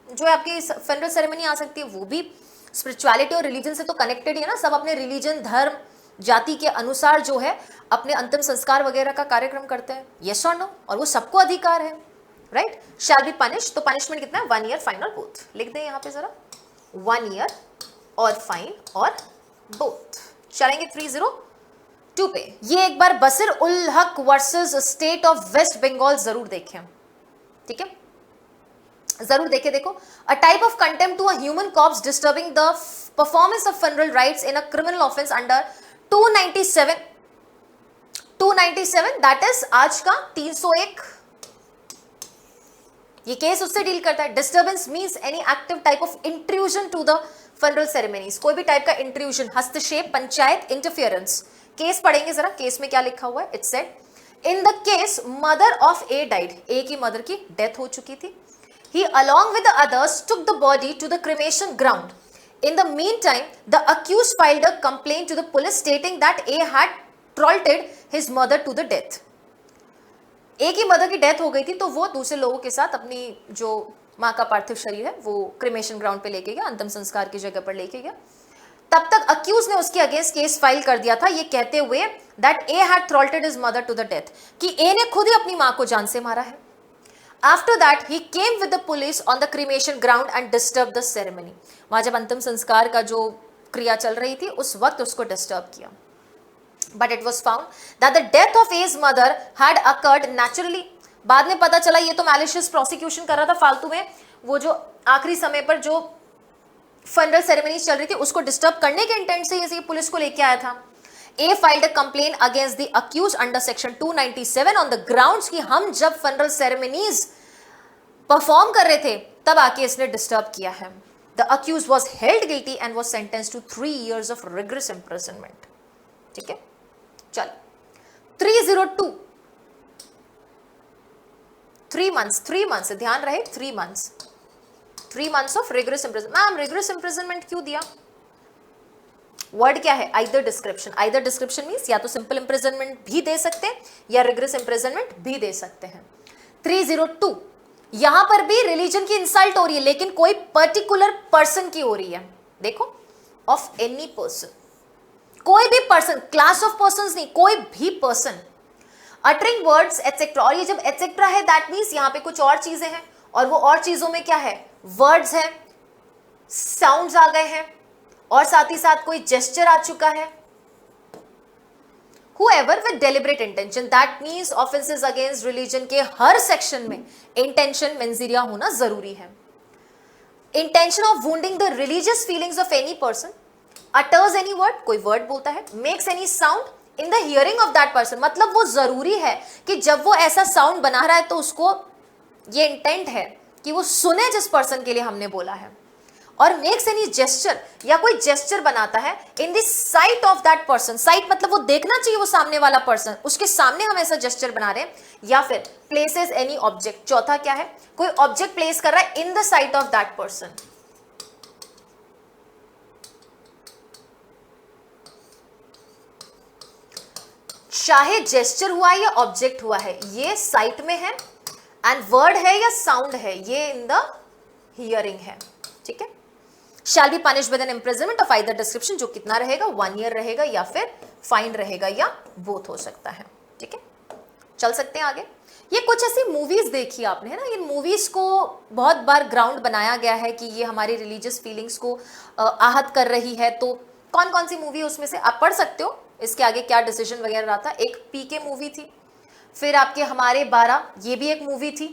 जो है आपकी फनरल सेरेमनी आ सकती है, वो भी स्पिरिचुअलिटी और रिलीजन से तो कनेक्टेड ही है ना। सब अपने रिलीजन, धर्म, जाति के अनुसार जो है अपने अंतिम संस्कार वगैरह का कार्यक्रम करते हैं, यस और नो, और वो सबको अधिकार है, राइट। शैल बी पनिश, तो पनिशमेंट कितना है, 1 year फाइन और बोथ। लिख दें यहाँ पे जरा, 1 year और फाइन और बोथ। चलेंगे 302 पे। ये एक बार Basir ul Haq versus state of West Bengal जरूर देखें, ठीक है, जरूर देखें। देखो, a type of contempt to a human corpse disturbing the performance of funeral rites in a criminal offence under 297 that is आज का 301। ये केस उससे डील करता है। Disturbance means any active type of intrusion to the funeral ceremonies, कोई भी type का intrusion, हस्तक्षेप, पंचायत, इंटरफियरेंस। केस पढ़ेंगे जरा, केस में क्या लिखा हुआ है। It said in the case mother of A died, A की मदर की डेथ हो चुकी थी। He along with the others took the body to the cremation ground. In the meantime the accused filed a complaint to the police stating that A had throttled his mother to the death. A की mother की death हो गई थी, तो वो दूसरे लोगों के साथ अपनी जो माँ का पार्थिव शरीर है वो क्रिमेशन ग्राउंड पे लेके गया, अंतिम संस्कार की जगह पर लेके गया। तब तक अक्यूज ने उसके अगेंस्ट केस फाइल कर दिया था, ये कहते हुए that A had throttled his mother to the death, कि ए ने खुद ही अपनी माँ को जान से मारा है। After that he came with the police on the cremation ground and disturb the ceremony. वहां जब अंतिम संस्कार का जो क्रिया चल रही थी उस वक्त उसको डिस्टर्ब किया। But it was found that the death of his mother had occurred naturally. बाद में पता चला ये तो मैलिशियस प्रोसिक्यूशन कर रहा था फालतू में, वो जो आखिरी समय पर जो फनरल सेरेमनीज चल रही थी उसको डिस्टर्ब करने के इंटेंट से ये पुलिस को लेके आया था। A filed a complaint against the accused under section 297 on the grounds कि हम जब फनरल सेरेमनीज परफॉर्म कर रहे थे तब आके इसने डिस्टर्ब किया है। The accused was held guilty and was sentenced to 3 years of rigorous imprisonment. ठीक है, चल 302 3 months, ध्यान रहे 3 months of rigorous imprisonment. Ma'am rigorous imprisonment क्यों दिया? वर्ड क्या है? आइदर डिस्क्रिप्शन मीन्स या तो सिंपल इम्प्रिजनमेंट भी दे सकते हैं या रिग्रेस इम्प्रिजनमेंट भी दे सकते हैं। 302 यहां पर भी रिलीजन की इंसल्ट हो रही है, लेकिन कोई पर्टिकुलर पर्सन की हो रही है। देखो, ऑफ एनी पर्सन, कोई भी पर्सन, क्लास ऑफ पर्संस नहीं, कोई भी पर्सन। अटरिंग वर्ड्स एटसेट्रा, और ये जब एटसेट्रा है दैट मीन्स यहां पे कुछ और चीजें हैं, और वो और चीजों में क्या है, वर्ड्स है, साउंड्स आ गए हैं, और साथ ही साथ कोई जेस्चर आ चुका है। Whoever with deliberate intention, that means offenses against religion के हर सेक्शन में intention मेंजीरिया होना जरूरी है। Intention of wounding the religious feelings of any person, utters any word, कोई word बोलता है, makes any sound in the hearing of that person, मतलब वो जरूरी है कि जब वो ऐसा साउंड बना रहा है तो उसको ये इंटेंट है कि वो सुने जिस पर्सन के लिए हमने बोला है। और मेक्स एनी जेस्चर, या कोई जेस्चर बनाता है in the site of that person, site मतलब वो देखना चाहिए वो सामने वाला पर्सन, उसके सामने हम ऐसा जेस्चर बना रहे हैं, या फिर प्लेसेस एनी ऑब्जेक्ट, चौथा क्या है, कोई ऑब्जेक्ट प्लेस कर रहा है in the site of that person. चाहे जेस्चर हुआ है या ऑब्जेक्ट हुआ है, ये साइट में है, एंड वर्ड है या साउंड है, ये इन द हियरिंग है। ठीक है, shall be punished with an imprisonment of either description, जो कितना रहेगा, 1 ईयर रहेगा, या फिर फाइन रहेगा, या बोथ हो सकता है। ठीक है, चल सकते हैं आगे। ये कुछ ऐसी मूवीज देखी आपने, है ना, इन मूवीज को बहुत बार ग्राउंड बनाया गया है कि ये हमारी रिलीजियस फीलिंग्स को आहत कर रही है। तो कौन कौन सी मूवी उसमें से आप पढ़ सकते हो, इसके आगे क्या डिसीजन वगैरह रहा था। एक पीके मूवी थी, फिर आपके हमारे 12, ये भी एक मूवी थी।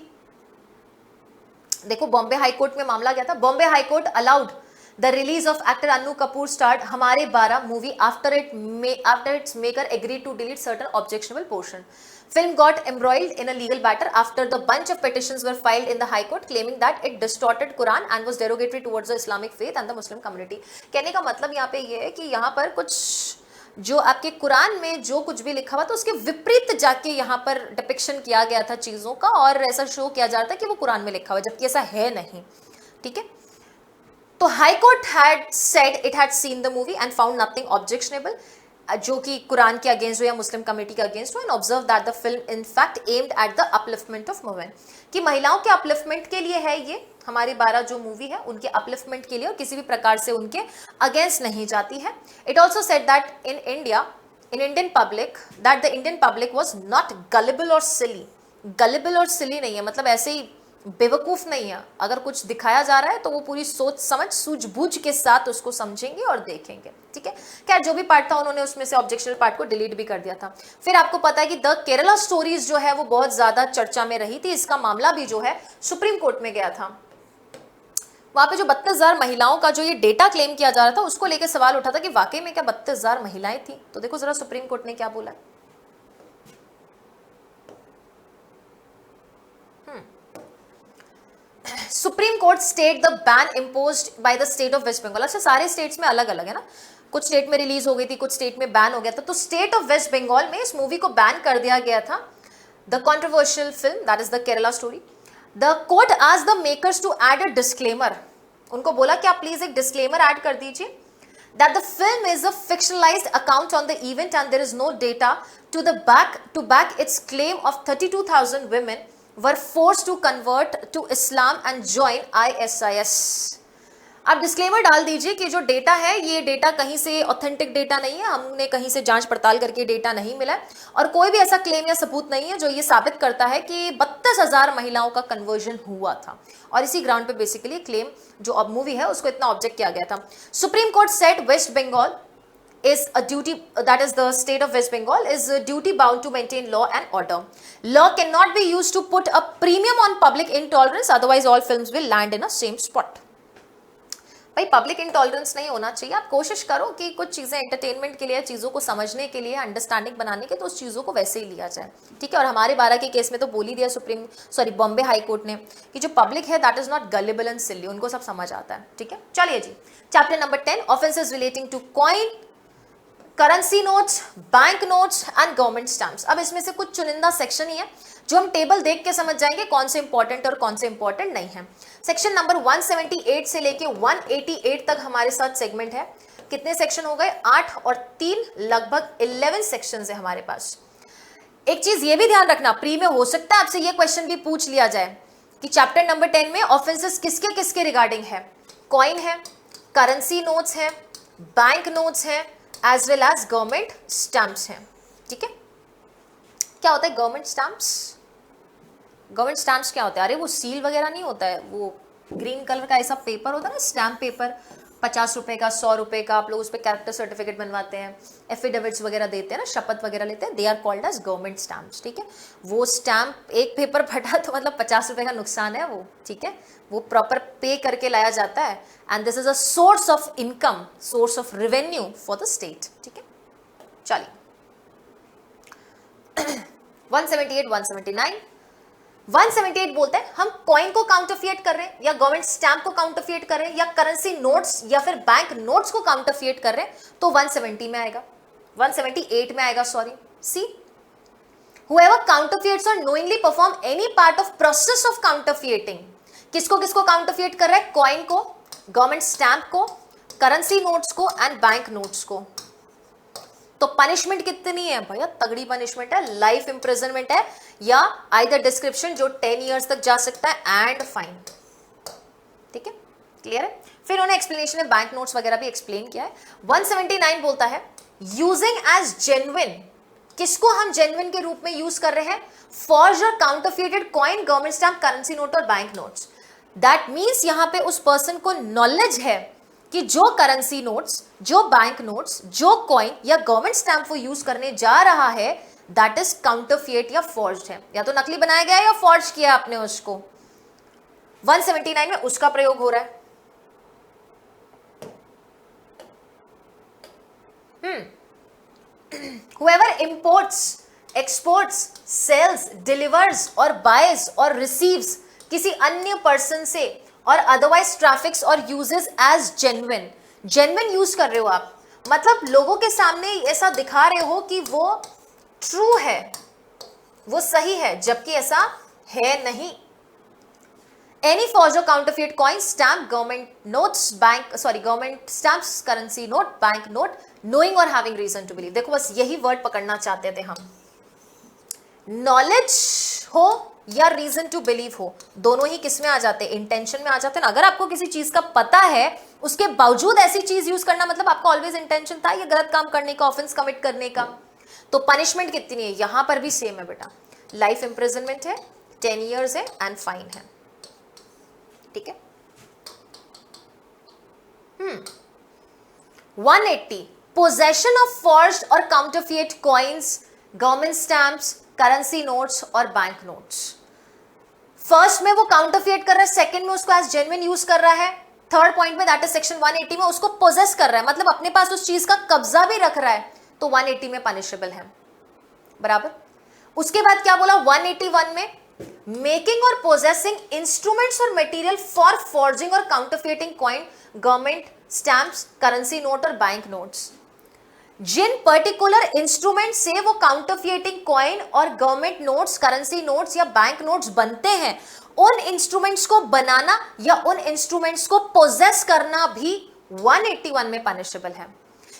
देखो, बॉम्बे हाईकोर्ट में मामला क्या था, Bombay high court allowed the release of actor Annu Kapoor starred Hamare 12 movie after its maker agree to delete certain objectionable portion. Film got embroiled in a legal battle after the bunch of petitions were filed in the High Court claiming that it distorted Quran and was derogatory towards the Islamic faith and the Muslim community। कहने का मतलब यहाँ पे ये है कि यहाँ पर कुछ जो आपके कुरान में जो कुछ भी लिखा हुआ था उसके विपरीत जाके यहाँ पर डिपिक्शन किया गया था चीज़ों का, और ऐसा शो किया जा रहा था कि वो कुरान में लिखा हुआ, जबकि ऐसा है नहीं। ठीक है, तो high court had said it had seen the movie and found nothing objectionable, जो कि कुरान के अगेंस्ट हो या मुस्लिम कम्युनिटी के अगेंस्ट हो, and observe that the film in fact aimed at the upliftment of women, कि महिलाओं के अपलिफ्टमेंट के लिए है ये हमारी 12 जो मूवी है, उनके अपलिफ्टमेंट के लिए, और किसी भी प्रकार से उनके अगेंस्ट नहीं जाती है। It also said that in India, in Indian public, that the Indian public was not gullible और सिली। गलिबल और सिली नहीं है, मतलब ऐसे ही बेवकूफ नहीं है, अगर कुछ दिखाया जा रहा है तो वो पूरी सोच समझ सूझबूझ के साथ उसको समझेंगे और देखेंगे। ठीक है, क्या जो भी पार्ट था उन्होंने उसमें से ऑब्जेक्शनल पार्ट को डिलीट भी कर दिया था। फिर आपको पता है कि द केरला स्टोरीज जो है वो बहुत ज्यादा चर्चा में रही थी, इसका मामला भी जो है सुप्रीम कोर्ट में गया था। वहां पे जो 32,000 महिलाओं का जो ये डेटा क्लेम किया जा रहा था उसको लेकर सवाल उठा था कि वाकई में क्या 32,000 महिलाएं थी। तो देखो जरा सुप्रीम कोर्ट ने क्या बोला। Supreme court stated the ban imposed by the state of West Bengal. अच्छा, सारे स्टेट्स में अलग अलग है ना, कुछ स्टेट में रिलीज हो गई थी, कुछ स्टेट में बैन हो गया था। तो स्टेट ऑफ वेस्ट बंगाल में इस मूवी को बैन कर दिया गया था, the controversial film that is the Kerala story. The court asked the makers to add a disclaimer, उनको बोला कि आप प्लीज एक डिस्क्लेमर ऐड कर दीजिए, that the film is a fictionalized account on the event and there is no data to back its claim of 32,000 women were forced to convert to Islam and join ISIS। आप disclaimer डाल दीजिए कि जो data है ये data कहीं से authentic data नहीं है, हमने कहीं से जांच पड़ताल करके डेटा नहीं मिला है, और कोई भी ऐसा क्लेम या सबूत नहीं है जो ये साबित करता है कि 32,000 महिलाओं का कन्वर्जन हुआ था। और इसी ग्राउंड पे बेसिकली क्लेम जो अब मूवी है उसको इतना ऑब्जेक्ट किया गया था। Supreme court said West Bengal is a duty, that is the state of West Bengal is duty bound to maintain law and order. Law cannot be used to put a premium on public intolerance, otherwise all films will land in a same spot। भाई public intolerance नहीं होना चाहिए। आप कोशिश करो कि कुछ चीज़ें एंटरटेनमेंट के लिए, चीज़ों को समझने के लिए, अंडरस्टैंडिंग बनाने के, तो उस चीज़ों को वैसे ही लिया जाए। ठीक है, और हमारे 12 के केस में तो बोल ही दिया बॉम्बे हाई कोर्ट ने कि जो पब्लिक है that is not gullible and silly, उनको सब समझ आता है। ठीक है, चलिए जी, chapter number 10 offences relating to coin, currency notes, bank notes and government stamps. अब इसमें से कुछ चुनिंदा सेक्शन ही है जो हम टेबल देख के समझ जाएंगे कौन से इंपॉर्टेंट और कौन से इंपॉर्टेंट नहीं है। सेक्शन नंबर 178 से लेके 188 तक हमारे साथ सेगमेंट है। कितने सेक्शन हो गए? 8 और 3 लगभग 11 सेक्शन है हमारे पास। एक चीज ये भी ध्यान रखना, प्री में हो सकता है आपसे ये क्वेश्चन भी पूछ लिया जाए कि चैप्टर नंबर 10 में ऑफेंसेस किसके किसके रिगार्डिंग है, कॉइन है, करेंसी नोट्स है, बैंक नोट्स है, as well as government stamps हैं। ठीक है, क्या होता है गवर्नमेंट स्टैम्प्स? गवर्नमेंट स्टैम्प्स क्या होता है? अरे वो सील वगैरह नहीं होता है, वो ग्रीन कलर का ऐसा पेपर होता है ना, स्टैम्प पेपर, 50 रुपए का, 100 रुपए का, आप लोग उस पर कैरेक्टर सर्टिफिकेट बनवाते हैं, एफिडेविट्स वगैरह देते हैं ना, शपथ वगैरह लेते हैं, they are called as government stamps. ठीक है, वो स्टैम्प एक पेपर फटा तो मतलब 50 रुपए का नुकसान है वो। ठीक है, वो प्रॉपर पे करके लाया जाता है, and this is a source of income, source of revenue for the state. ठीक है, चलिए 178, 179 178 बोलते हैं हम कॉइन को काउंटरफिएट कर रहे हैं, या गवर्नमेंट स्टैम्प को काउंटरफिएट कर रहे हैं, या करेंसी नोट्स या फिर बैंक नोट्स को काउंटरफिएट कर रहे हैं, तो 170 में आएगा, 178 में आएगा, sorry. See, whoever counterfeits or knowingly perform any part of process of counterfeiting, किसको किसको काउंटरफिएट कर रहा है? कॉइन को, गवर्नमेंट स्टैम्प को, करेंसी नोट्स को एंड बैंक नोट्स को। तो पनिशमेंट कितनी है भैया? तगड़ी पनिशमेंट है, लाइफ इंप्रिजनमेंट है, या आइदर डिस्क्रिप्शन जो 10 इयर्स तक जा सकता है, एंड फाइन। ठीक है, क्लियर है? फिर उन्होंने एक्सप्लेनेशन में बैंक नोट्स वगैरह भी एक्सप्लेन किया है। 179 बोलता है यूजिंग एज जेन्युइन, किसको हम जेन्युइन के रूप में यूज कर रहे हैं? फॉर्ज और counterfeited coin, government stamp, currency note और बैंक नोट्स। दैट मीन्स यहां पे उस पर्सन को नॉलेज है कि जो करेंसी नोट्स, जो बैंक नोट्स, जो कॉइन या गवर्नमेंट स्टैम्प वो यूज करने जा रहा है, दैट इज काउंटरफिएट या फॉर्ज्ड है, या तो नकली बनाया गया है या फॉर्ज किया आपने उसको। 179 में उसका प्रयोग हो रहा है। Whoever imports, exports, sells, delivers और buys और receives किसी अन्य पर्सन से और अदरवाइज ट्रैफिक्स और uses as genuine, genuine use कर रहे हो आप, मतलब लोगों के सामने ऐसा दिखा रहे हो कि वो ट्रू है, वो सही है, जबकि ऐसा है नहीं। एनी फॉर्ज और counterfeit coin, stamp, government notes, bank, sorry government stamps, currency note, bank note, knowing और हैविंग रीजन टू बिलीव। देखो बस यही वर्ड पकड़ना चाहते थे हम, नॉलेज हो या रीजन टू बिलीव हो, दोनों ही किस में आ जाते हैं? इंटेंशन में आ जाते हैं ना। अगर आपको किसी चीज का पता है, उसके बावजूद ऐसी चीज यूज करना, मतलब आपका ऑलवेज इंटेंशन था ये गलत काम करने का, ऑफेंस कमिट करने का। तो पनिशमेंट कितनी है? यहां पर भी सेम है बेटा, लाइफ इंप्रिजनमेंट है, 10 इयर्स है एंड फाइन है। ठीक है, 180 पोजेशन ऑफ फॉर्ज्ड और counterfeit coins, government stamps, currency notes और बैंक नोट्स। फर्स्ट में वो काउंटरफिएट कर रहा है, सेकंड में उसको एज जेन्युइन यूज कर रहा है, थर्ड पॉइंट में दैट इज सेक्शन 180 में उसको पोजेस कर रहा है, मतलब अपने पास उस चीज का कब्जा भी रख रहा है, तो 180 में पनिशेबल है, बराबर। उसके बाद क्या बोला 181 में? मेकिंग और पोजेसिंग इंस्ट्रूमेंट्स और मटेरियल फॉर फॉर्जिंग और counterfeiting coin, government stamps, currency note और बैंक नोट्स। जिन पर्टिकुलर इंस्ट्रूमेंट से वो काउंटरफिएटिंग कॉइन और गवर्नमेंट नोट्स, करेंसी नोट्स या बैंक नोट्स बनते हैं, उन इंस्ट्रूमेंट्स को बनाना या उन इंस्ट्रूमेंट्स को पोजेस करना भी 181 में पनिशेबल है।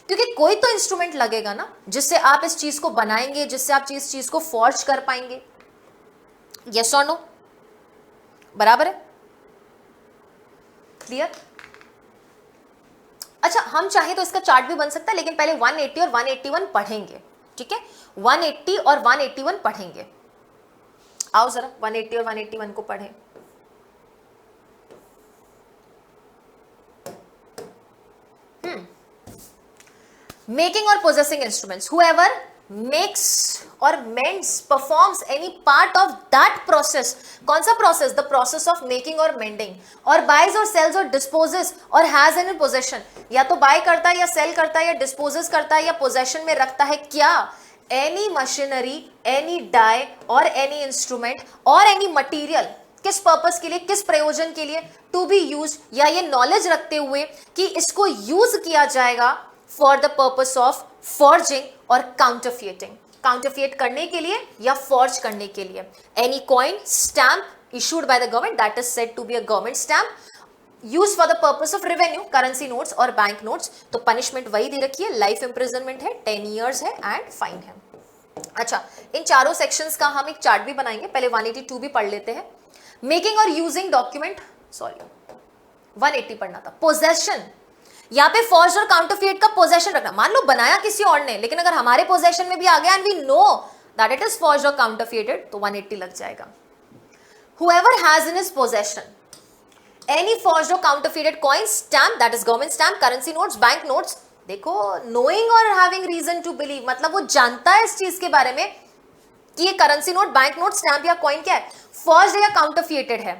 क्योंकि कोई तो इंस्ट्रूमेंट लगेगा ना जिससे आप इस चीज को बनाएंगे, जिससे आप इस चीज को फॉर्ज कर पाएंगे। Yes or no? बराबर है? क्लियर? अच्छा, हम चाहे तो इसका चार्ट भी बन सकता है, लेकिन पहले 180 और 181 पढ़ेंगे। ठीक है, 180 और 181 पढ़ेंगे। आओ जरा 180 और 181 को पढ़ें। मेकिंग और possessing instruments, whoever makes or mends, performs any part of that process। कौन सा process? the process of making or mending, और buys or sells or disposes और has in possession, या तो buy करता है या sell करता है या disposes करता है या possession में रखता है क्या? any machinery, any die और any instrument और any material, किस पर्पस के लिए, किस प्रयोजन के लिए? टू बी यूज, या ये नॉलेज रखते हुए कि इसको यूज किया जाएगा for the purpose of forging और काउंटरफिएटिंग, काउंटरफिएट करने के लिए या फॉर्ज करने के लिए। Any coin, stamp issued by the government, that is said to be a government stamp, use for the purpose of revenue, currency notes और बैंक नोट्स। तो पनिशमेंट वही दे रखी है, लाइफ इंप्रिजनमेंट है, 10 इयर्स है एंड फाइन है। अच्छा, इन चारों सेक्शंस का हम एक चार्ट भी बनाएंगे, पहले 182 भी पढ़ लेते हैं। मेकिंग और यूजिंग डॉक्यूमेंट, सॉरी 180 पढ़ना था, पोजेशन, यहाँ पे फॉर्ज और काउंटरफिएट का पोजेशन रखना। मान लो बनाया किसी और ने, लेकिन अगर हमारे पोजेशन में भी आ गया and we know that it is forge और काउंटरफिएटेड, तो 180 लग जाएगा। Whoever has in his possession any forged or counterfeited coin, stamp, that is government stamp, currency notes, bank notes, देखो knowing or having reason to believe, मतलब वो जानता है इस चीज के बारे में कि ये currency note, bank note, stamp या कॉइन क्या है, फॉर्ज्ड या काउंटरफिएटेड है,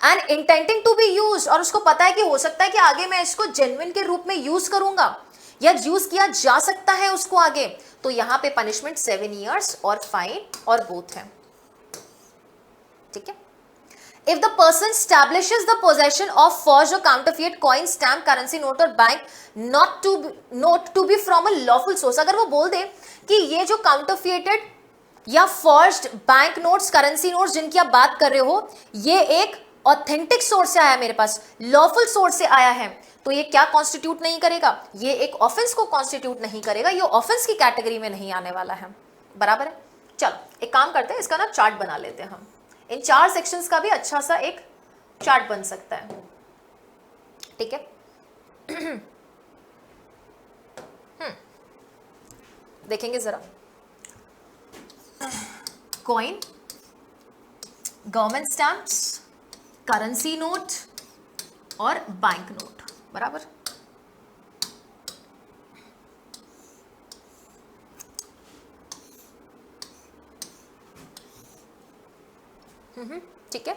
एंड इंटेंटिंग टू बी यूज, और उसको पता है कि हो सकता है कि आगे मैं इसको जेन्युइन के रूप में यूज करूंगा या यूज किया जा सकता है उसको आगे, तो यहां पे पनिशमेंट 7 years और फाइन और बोथ है। ठीक है। If the person establishes the possession of forged or counterfeit coin, stamp, currency note or bank not to be from a lawful source, अगर वो बोल दे कि ये जो counterfeited या forged bank notes, currency notes जिनकी आप बात कर रहे हो, ये एक ऑथेंटिक सोर्स से आया, मेरे पास लॉफुल सोर्स से आया है, तो ये क्या कॉन्स्टिट्यूट नहीं करेगा, ये एक ऑफेंस को कॉन्स्टिट्यूट नहीं करेगा, ये ऑफेंस की कैटेगरी में नहीं आने वाला है। बराबर है। चलो एक काम करते हैं, इसका ना चार्ट बना लेते हैं हम, इन 4 सेक्शंस का भी अच्छा सा एक चार्ट बन सकता है। ठीक है। देखेंगे जरा, coin, government stamps, currency note और बैंक नोट। बराबर। ठीक है।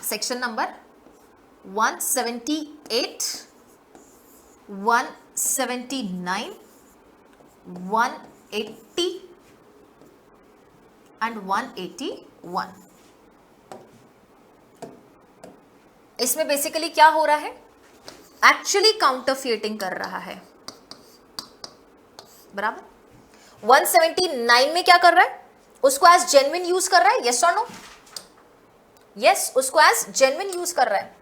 Section number 178, 179, 180 and 181। इसमें बेसिकली क्या हो रहा है, एक्चुअली काउंटरफिएटिंग कर रहा है। बराबर। 179 में क्या कर रहा है, उसको एज जेन्युइन यूज कर रहा है, यस और नो, यस, उसको एज जेन्युइन यूज कर रहा है।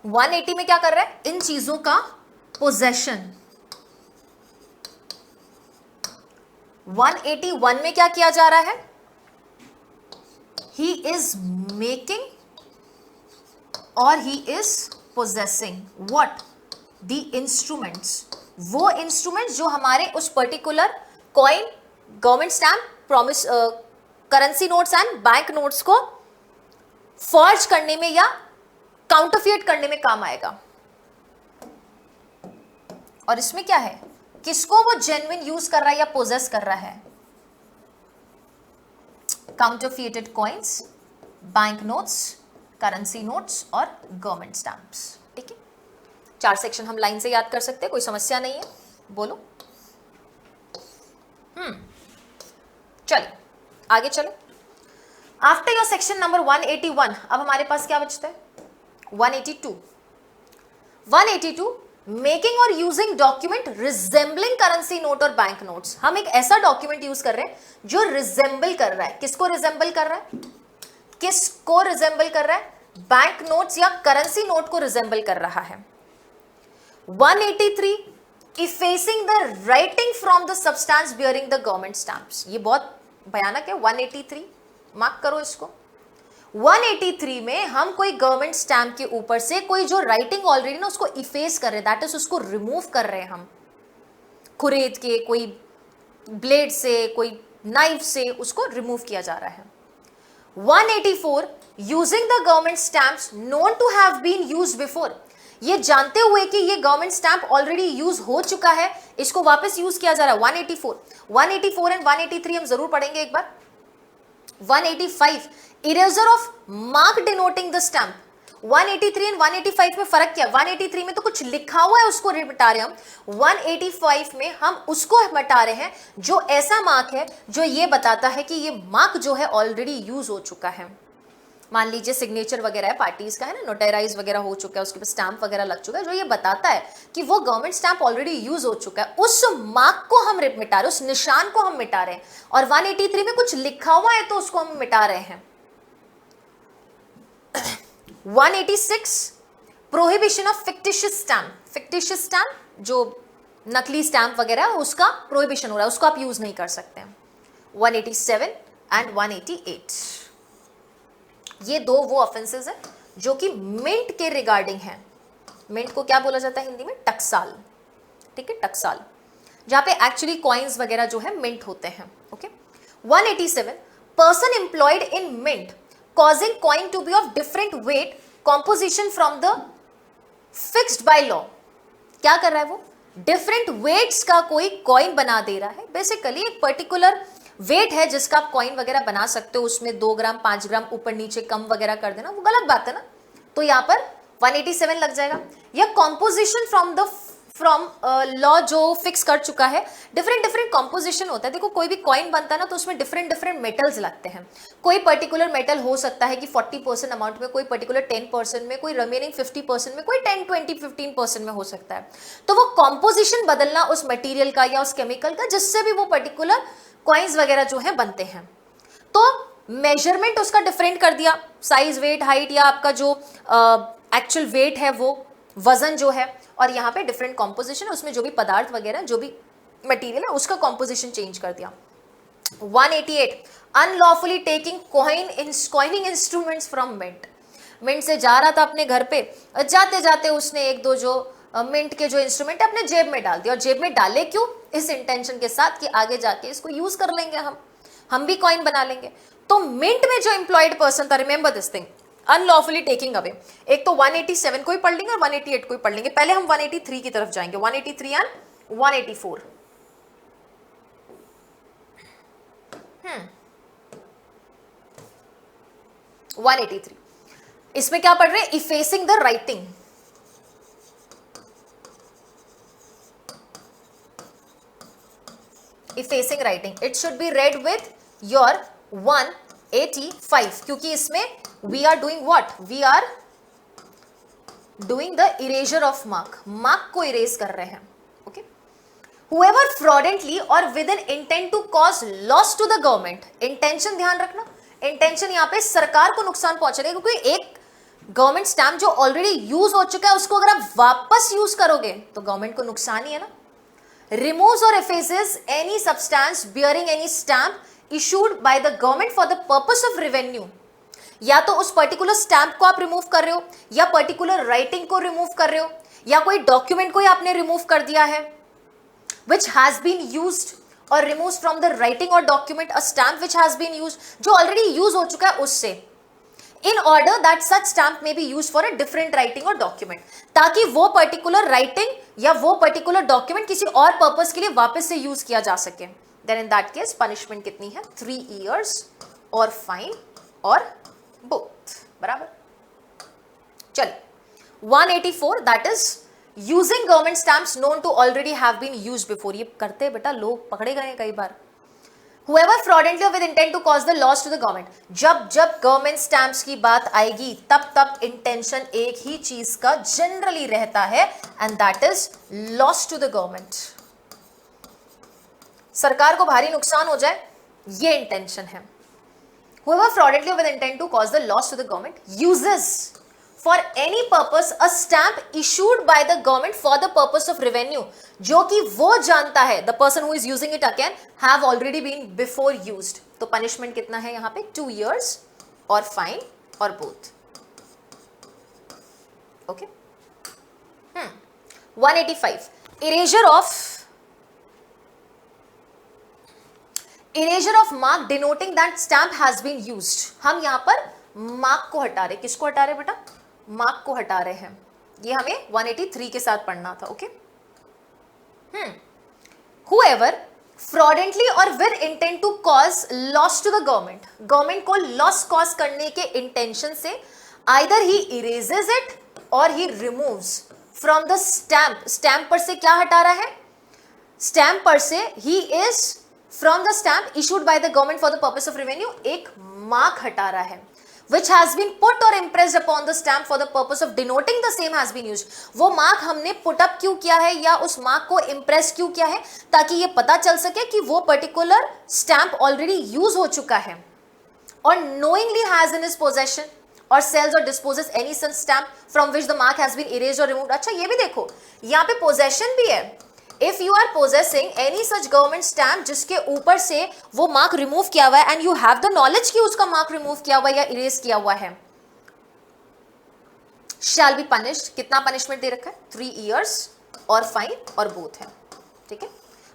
वन 180 में क्या कर रहा है, इन चीजों का पोजेशन। 181 में क्या किया जा रहा है, he is making or he is possessing what, the instruments, वो इंस्ट्रूमेंट्स जो हमारे उस particular coin, government stamp, promise, currency notes and bank notes को फॉर्ज करने में या काउंटरफिएट करने में काम आएगा। और इसमें क्या है, किसको वो जेन्युइन यूज कर रहा है या पोजेस कर रहा है, counterfeited coins, bank notes, currency notes और गवर्नमेंट स्टैम्प्स। ठीक है। 4 सेक्शन हम लाइन से याद कर सकते हैं, कोई समस्या नहीं है, बोलो। चलिए आगे चलो। आफ्टर योर सेक्शन नंबर 181 अब हमारे पास क्या बचता है, 182। 182 मेकिंग और using document resembling currency note और बैंक नोट्स। हम एक ऐसा डॉक्यूमेंट यूज कर रहे हैं जो रिजेंबल कर रहा है, किसको रिजेंबल कर रहा है, किसको रिजेंबल कर रहा है, बैंक नोट्स या करेंसी नोट को रिजेंबल कर रहा है। 183 effacing the writing from the substance bearing the government stamps. ये बहुत भयानक है। 183 मार्क करो इसको। 183 में हम कोई गवर्नमेंट स्टैम्प के ऊपर से कोई जो राइटिंग ऑलरेडी ना उसको इफेस कर रहे हैं, दैट इज उसको रिमूव कर रहे हैं हम, खुरेद के, कोई ब्लेड से, कोई नाइफ से उसको रिमूव किया जा रहा है। 184 using the government stamps known to have been used before. ये जानते हुए कि ये गवर्नमेंट स्टैम्प ऑलरेडी यूज हो चुका है, इसको वापस यूज किया जा रहा है। 184 एंड 183 हम जरूर पढ़ेंगे एक बार। 185 erasure of mark denoting the stamp. 183 and 185 में फर्क क्या है, 183 में तो कुछ लिखा हुआ है उसको मिटा रहे हम, 185 में हम उसको मिटा रहे हैं जो ऐसा मार्क है जो ये बताता है कि ये मार्क जो है ऑलरेडी यूज हो चुका है। मान लीजिए सिग्नेचर वगैरह है पार्टीज का, है ना, नोटराइज वगैरह हो चुका है, उसके बाद स्टैम्प वगैरह लग चुका है, जो ये बताता है कि वो गवर्नमेंट स्टैम्प ऑलरेडी यूज हो चुका है। उस मार्क को हम मिटा रहे हैं, उस निशान को हम मिटा रहे हैं। और 183 में कुछ लिखा हुआ है तो उसको हम मिटा रहे हैं। 186 prohibition of fictitious stamp, fictitious stamp जो नकली स्टैम्प वगैरह उसका प्रोहिबिशन हो रहा है, उसको आप यूज नहीं कर सकते हैं। 187 एंड 188 ये दो वो ऑफेंसेस हैं जो कि मिंट के रिगार्डिंग है। मिंट को क्या बोला जाता है हिंदी में? टकसाल, ठीक है, टकसाल, जहां पे एक्चुअली कॉइन्स वगैरह जो है मिंट होते हैं। Okay. 187 person employed in mint causing coin to be of different weight composition from the fixed by law. क्या कर रहा है वो? डिफरेंट वेट्स का कोई कॉइन बना दे रहा है। बेसिकली एक पर्टिकुलर वेट है जिसका आप कॉइन वगैरह बना सकते हो, उसमें 2 ग्राम 5 ग्राम ऊपर नीचे कम वगैरह कर देना, वो गलत बात है ना। तो यहां पर 187 लग जाएगा। या कॉम्पोजिशन फ्रॉम लॉ जो फिक्स कर चुका है, डिफरेंट कॉम्पोजिशन होता है। देखो कोई भी कॉइन बनता है ना तो उसमें डिफरेंट मेटल्स लगते हैं। कोई पर्टिकुलर मेटल हो सकता है कि 40% अमाउंट में, कोई पर्टिकुलर 10% में, कोई रिमेनिंग 50% में, कोई 10, 20, 15% में हो सकता है। तो वो कॉम्पोजिशन बदलना उस मटीरियल का या उस केमिकल का जिससे भी वो पर्टिकुलर कॉइन्स वगैरह जो है बनते हैं। तो मेजरमेंट उसका डिफरेंट कर दिया, साइज, वेट, हाइट या आपका जो एक्चुअल वेट है वो वजन जो है, और यहाँ पे डिफरेंट कॉम्पोजिशन, उसमें जो भी पदार्थ वगैरह जो भी मटेरियल है उसका कॉम्पोजिशन चेंज कर दिया। 188 unlawfully taking coining instruments from mint. Mint से जा रहा था अपने घर पे, जाते जाते उसने एक दो जो मिंट के जो इंस्ट्रूमेंट है अपने जेब में डाल दिया। और जेब में डाले क्यों? इस इंटेंशन के साथ कि आगे जाके इसको यूज कर लेंगे, हम भी कॉइन बना लेंगे। तो मिंट में जो एम्प्लॉयड पर्सन था, remember this thing, unlawfully taking away. एक तो 187 को ही पढ़ लेंगे और 188 को ही पढ़ लेंगे। पहले हम 183 की तरफ जाएंगे, 183 एंड 184। 183 इसमें क्या पढ़ रहे हैं? Effacing the writing. Effacing writing, it should be read with your 185, क्योंकि इसमें we are doing what? We are doing the erasure of mark, mark को इरेज कर रहे हैं। Okay. Whoever fraudulently or with an intent to cause loss to the government, intention ध्यान रखना, intention यहाँ पे सरकार को नुकसान पहुंचेगा, क्योंकि एक गवर्नमेंट स्टैम्प जो ऑलरेडी यूज हो चुका है उसको अगर आप वापस यूज करोगे तो गवर्नमेंट को नुकसान ही है ना। Removes or effaces any substance bearing any stamp issued by the government for the purpose of revenue। या तो उस पर्टिकुलर स्टैम्प को आप रिमूव कर रहे हो, या पर्टिकुलर राइटिंग को रिमूव कर रहे हो, या कोई डॉक्यूमेंट को ही आपने रिमूव कर दिया है which has been used or removes from the writing or document a stamp which has been used, जो ऑलरेडी यूज हो चुका है उससे, in order that such stamp may be used for a different writing or document, ताकि वो particular writing या वो particular document किसी और पर्पस के लिए वापस से यूज किया जा सके। Then in that case punishment कितनी है? 3 years और फाइन और बोथ। बराबर। चलिए 184 that is using government stamps known to already have been used before. ये करते बेटा लोग, पकड़े गए कई बार। Whoever fraudulently or with intent to cause the loss to the government, जब जब गवर्नमेंट स्टैम्प्स की बात आएगी तब तब इंटेंशन एक ही चीज का जनरली रहता है, and that is loss to the government. सरकार को भारी नुकसान हो जाए, ये इंटेंशन है। Whoever fraudulently or with intent to cause the loss to the government uses for any purpose a stamp issued by the government for the purpose of revenue, जो कि वो जानता है, the person who is using it again have already been before used। तो punishment कितना है यहाँ पे? 2 years और फाइन और both. Okay. 185 erasure of mark denoting that stamp has been used. हम यहाँ पर मार्क को हटा रहे, किसको हटा रहे बेटा? मार्क को हटा रहे हैं। ये हमें 183 के साथ पढ़ना था। Okay. Whoever fraudulently or with intent to cause loss to the government, government को लॉस कॉज करने के इंटेंशन से either he erases it or he removes from the stamp। Stamp पर से क्या हटा रहा है? स्टैम्प पर से he is from the stamp issued by the government for the purpose of revenue, एक मार्क हटा रहा है which has been put or impressed upon the stamp for the purpose of denoting the same has been used। वो mark हमने put up क्यों किया है या उस मार्क को इम्प्रेस क्यों किया है? ताकि ये पता चल सके कि वो पर्टिकुलर स्टैम्प ऑलरेडी यूज हो चुका है और knowingly has in his possession, or sells or disposes any such stamp from which the mark has been erased or removed. अच्छा ये भी देखो, यहाँ पे possession भी है. If you are possessing any such government stamp जिसके ऊपर से वो mark remove किया हुआ है and you have the knowledge कि उसका mark remove किया हुआ है या erase किया हुआ है, shall be punished. कितना punishment दे रखा है? 3 years और fine और both है. ठीक है.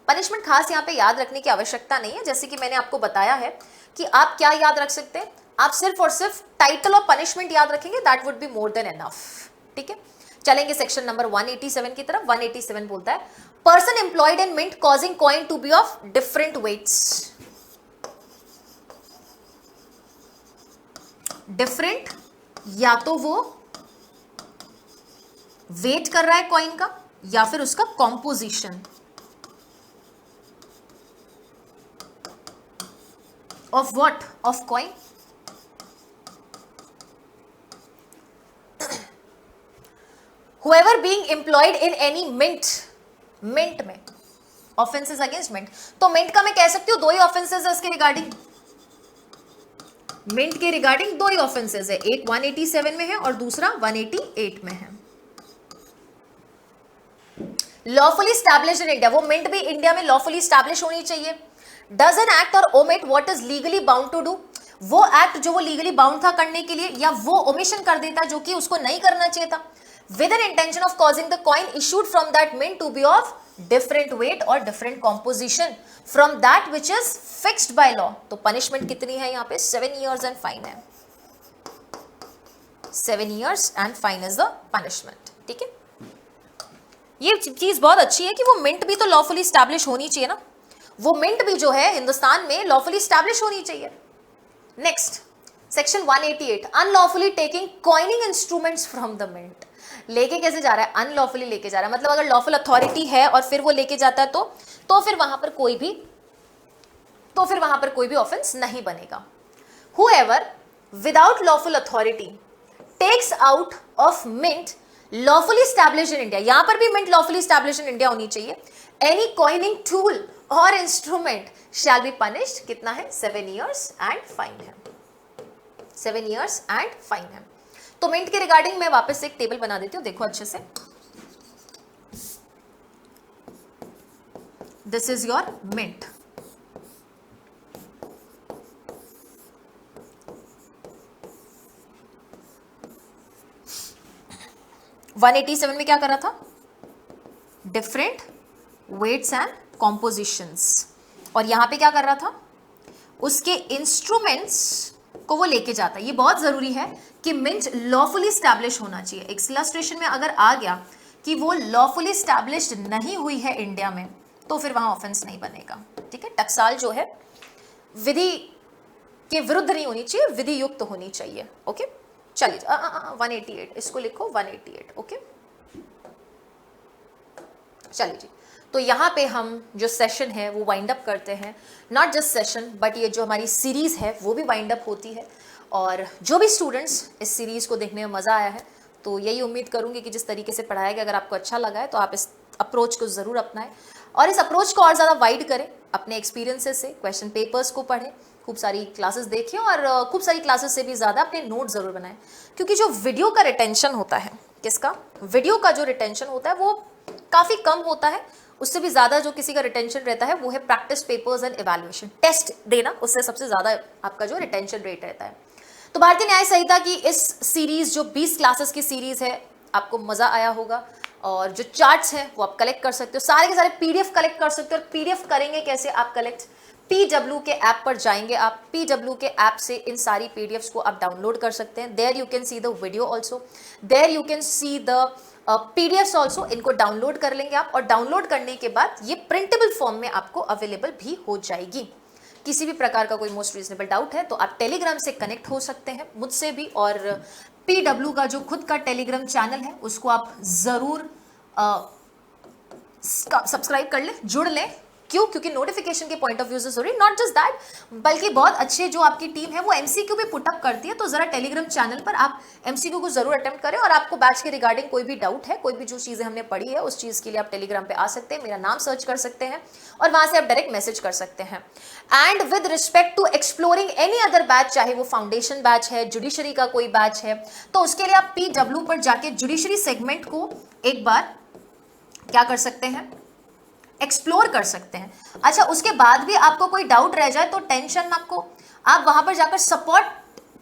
पनिशमेंट खास यहाँ पे याद रखने की आवश्यकता नहीं है, जैसे कि मैंने आपको बताया है कि आप क्या याद रख सकते हैं, आप सिर्फ और सिर्फ टाइटल ऑफ पनिशमेंट याद रखेंगे, that would be more than enough. ठीक है, चलेंगे सेक्शन नंबर 187 की तरफ. 187 बोलता है person employed in mint causing coin to be of different weights. Different या तो वो वेट कर रहा है कॉइन का या फिर उसका composition. Of what? Of coin. Whoever being employed in any mint, mint में offenses against mint. तो mint का मैं कह सकती हूँ 2 ही offenses है उसके रिगार्डिंग. mint के रिगार्डिंग 2 ही offenses है, एक 187 में है और दूसरा 188 में है. lawfully established in India, वो mint भी इंडिया में lawfully established होनी चाहिए. Does an act or omit what is legally bound to do? वो एक्ट जो वो लीगली बाउंड था करने के लिए या वो ओमिशन कर देता जो कि उसको नहीं करना चाहिए था. With an intention of causing the coin issued from that mint to be of different weight or different composition from that which is fixed by law. तो पनिशमेंट कितनी है यहाँ पे? 7 years and fine है. 7 years and fine is the punishment. ठीक है, ये चीज बहुत अच्छी है कि वो मिंट भी तो लॉफुली स्टैब्लिश होनी चाहिए ना. वो मिंट भी जो है हिंदुस्तान में लॉफुली स्टैब्लिश होनी चाहिए. Next section 188 unlawfully taking coining instruments from the mint. लेके कैसे जा रहा है? अनलॉफुली लेके जा रहा है, मतलब अगर लॉफुल अथॉरिटी है और फिर वो लेके जाता है तो फिर वहां पर कोई भी ऑफेंस नहीं बनेगा. Whoever without lawful authority takes out of mint lawfully established in India, यहां पर भी mint lawfully established in India होनी चाहिए. Any coining tool और इंस्ट्रूमेंट शैल बी पनिश्ड. कितना है? 7 years एंड फाइन है. 7 years एंड फाइन है. तो मिंट के रिगार्डिंग मैं वापस से एक टेबल बना देती हूं, देखो अच्छे से. This is your mint. One 187 में क्या कर रहा था? Different weights and compositions. और यहां पे क्या कर रहा था? उसके इंस्ट्रूमेंट्स को वो लेके जाता है. ये बहुत जरूरी है कि मिंट लॉफुली स्टैब्लिश होना चाहिए. इलस्ट्रेशन में अगर आ गया कि वो लॉफुली स्टैब्लिश्ड नहीं हुई है इंडिया में तो फिर वहां ऑफेंस नहीं बनेगा. ठीक है, टकसाल जो है विधि के विरुद्ध नहीं होनी चाहिए, विधि युक्त होनी चाहिए. ओके, चलिए 188 इसको लिखो 188. ओके, चलिए जी. तो यहाँ पे हम जो सेशन है वो वाइंड अप करते हैं. नॉट जस्ट सेशन बट ये जो हमारी सीरीज है वो भी वाइंड अप होती है. और जो भी स्टूडेंट्स इस सीरीज को देखने में मज़ा आया है तो यही उम्मीद करूँगी कि जिस तरीके से पढ़ाया गया अगर आपको अच्छा लगा है तो आप इस अप्रोच को ज़रूर अपनाएं और इस अप्रोच को और ज़्यादा वाइड करें. अपने एक्सपीरियंसेस से क्वेश्चन पेपर्स को पढ़ें, खूब सारी क्लासेस देखें और खूब सारी क्लासेस से भी ज़्यादा अपने नोट ज़रूर बनाएं. क्योंकि जो वीडियो का रिटेंशन होता है, किसका? वीडियो का जो रिटेंशन होता है वो काफ़ी कम होता है. उससे भी ज़्यादा जो किसी का रिटेंशन रहता है वो है practice papers and evaluation. Test देना, उससे सबसे ज़्यादा आपका जो रिटेंशन रेट रहता है. तो भारतीय न्याय संहिता की इस सीरीज़ जो 20 क्लासेस की सीरीज़ है आपको मज़ा आया होगा. और जो चार्ट्स हैं वो आप कलेक्ट कर सकते हो, सारे के सारे पीडीएफ कलेक्ट कर सकते हो. और पीडीएफ करेंगे कैसे आप कलेक्ट? PW के ऐप पर जाएंगे आप. PW के ऐप से इन सारी पीडीएफ्स को आप डाउनलोड कर सकते हैं. There you can see the video also, there you can see the PDFs also. इनको डाउनलोड कर लेंगे आप और डाउनलोड करने के बाद ये प्रिंटेबल फॉर्म में आपको अवेलेबल भी हो जाएगी. किसी भी प्रकार का कोई मोस्ट रीजनेबल डाउट है तो आप टेलीग्राम से कनेक्ट हो सकते हैं मुझसे भी. और PW का जो खुद का टेलीग्राम चैनल है उसको आप ज़रूर सब्सक्राइब कर लें, जुड़ लें क्यों? क्योंकि नोटिफिकेशन के पॉइंट ऑफ व्यू से सॉरी, नॉट जस्ट दैट, बल्कि बहुत अच्छे जो आपकी टीम है वो एमसीक्यू भी पुटअप करती है। तो जरा टेलीग्राम चैनल पर आप एमसीक्यू को जरूर अटेम्प्ट करें, और आपको बैच के रिगार्डिंग कोई भी डाउट है, कोई भी जो चीजें हमने पढ़ी है उस चीज के लिए आप टेलीग्राम पे आ सकते हैं, मेरा नाम सर्च कर सकते हैं और वहां से आप डायरेक्ट मैसेज कर सकते हैं। And with respect to exploring any other batch, चाहे वो फाउंडेशन बैच है, जुडिशरी का कोई बैच है, तो उसके लिए आप PW पर जाके जुडिशरी सेगमेंट को एक बार क्या कर सकते हैं, एक्सप्लोर कर सकते हैं। अच्छा, उसके बाद भी आपको कोई डाउट रह जाए तो टेंशन आपको, आप वहां पर जाकर सपोर्ट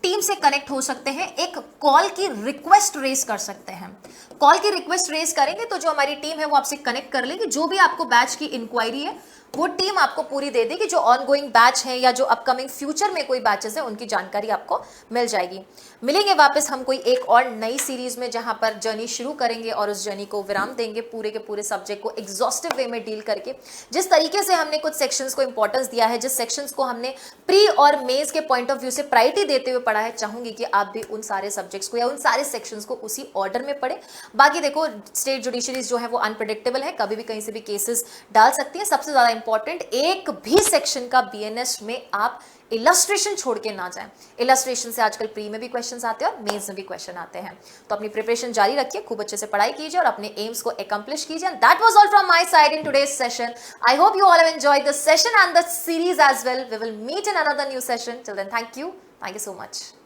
टीम से कनेक्ट हो सकते हैं, एक कॉल की रिक्वेस्ट रेज कर सकते हैं। कॉल की रिक्वेस्ट रेज करेंगे तो जो हमारी टीम है वो आपसे कनेक्ट कर लेगी, जो भी आपको बैच की इंक्वायरी है वो टीम आपको पूरी दे देगी, जो ऑनगोइंग बैच है या जो अपकमिंग फ्यूचर में कोई बैचेस है उनकी जानकारी आपको मिल जाएगी। मिलेंगे वापस हम कोई एक और नई सीरीज में, जहां पर जर्नी शुरू करेंगे और उस जर्नी को विराम देंगे, पूरे के पूरे सब्जेक्ट को एग्जॉस्टिव वे में डील करके। जिस तरीके से हमने कुछ सेक्शंस को इंपॉर्टेंस दिया है, जिस सेक्शंस को हमने प्री और मेंस के पॉइंट ऑफ व्यू से प्रायोरिटी देते हुए पढ़ा है, चाहूंगी कि आप भी उन सारे सब्जेक्ट्स को या उन सारे सेक्शंस को उसी ऑर्डर में पढ़े। बाकी देखो, स्टेट जुडिशरीज जो है वो अनप्रेडिक्टेबल है, कभी भी कहीं से भी केसेस डाल सकती है। सबसे ज्यादा इंपॉर्टेंट, एक भी सेक्शन का बीएनएस में आप इलस्ट्रेशन छोड़ के ना जाएं। इलस्ट्रेशन से आजकल प्री में भी क्वेश्चंस आते हैं और मेंस में भी क्वेश्चन आते हैं। तो अपनी प्रिपरेशन जारी रखिए, खूब अच्छे से पढ़ाई कीजिए और अपने एम्स को अकम्प्लिश कीजिए। And that was all from my side in today's session. I hope you all have enjoyed the session and the series as well. We will meet in another new session. Till then, thank you so much.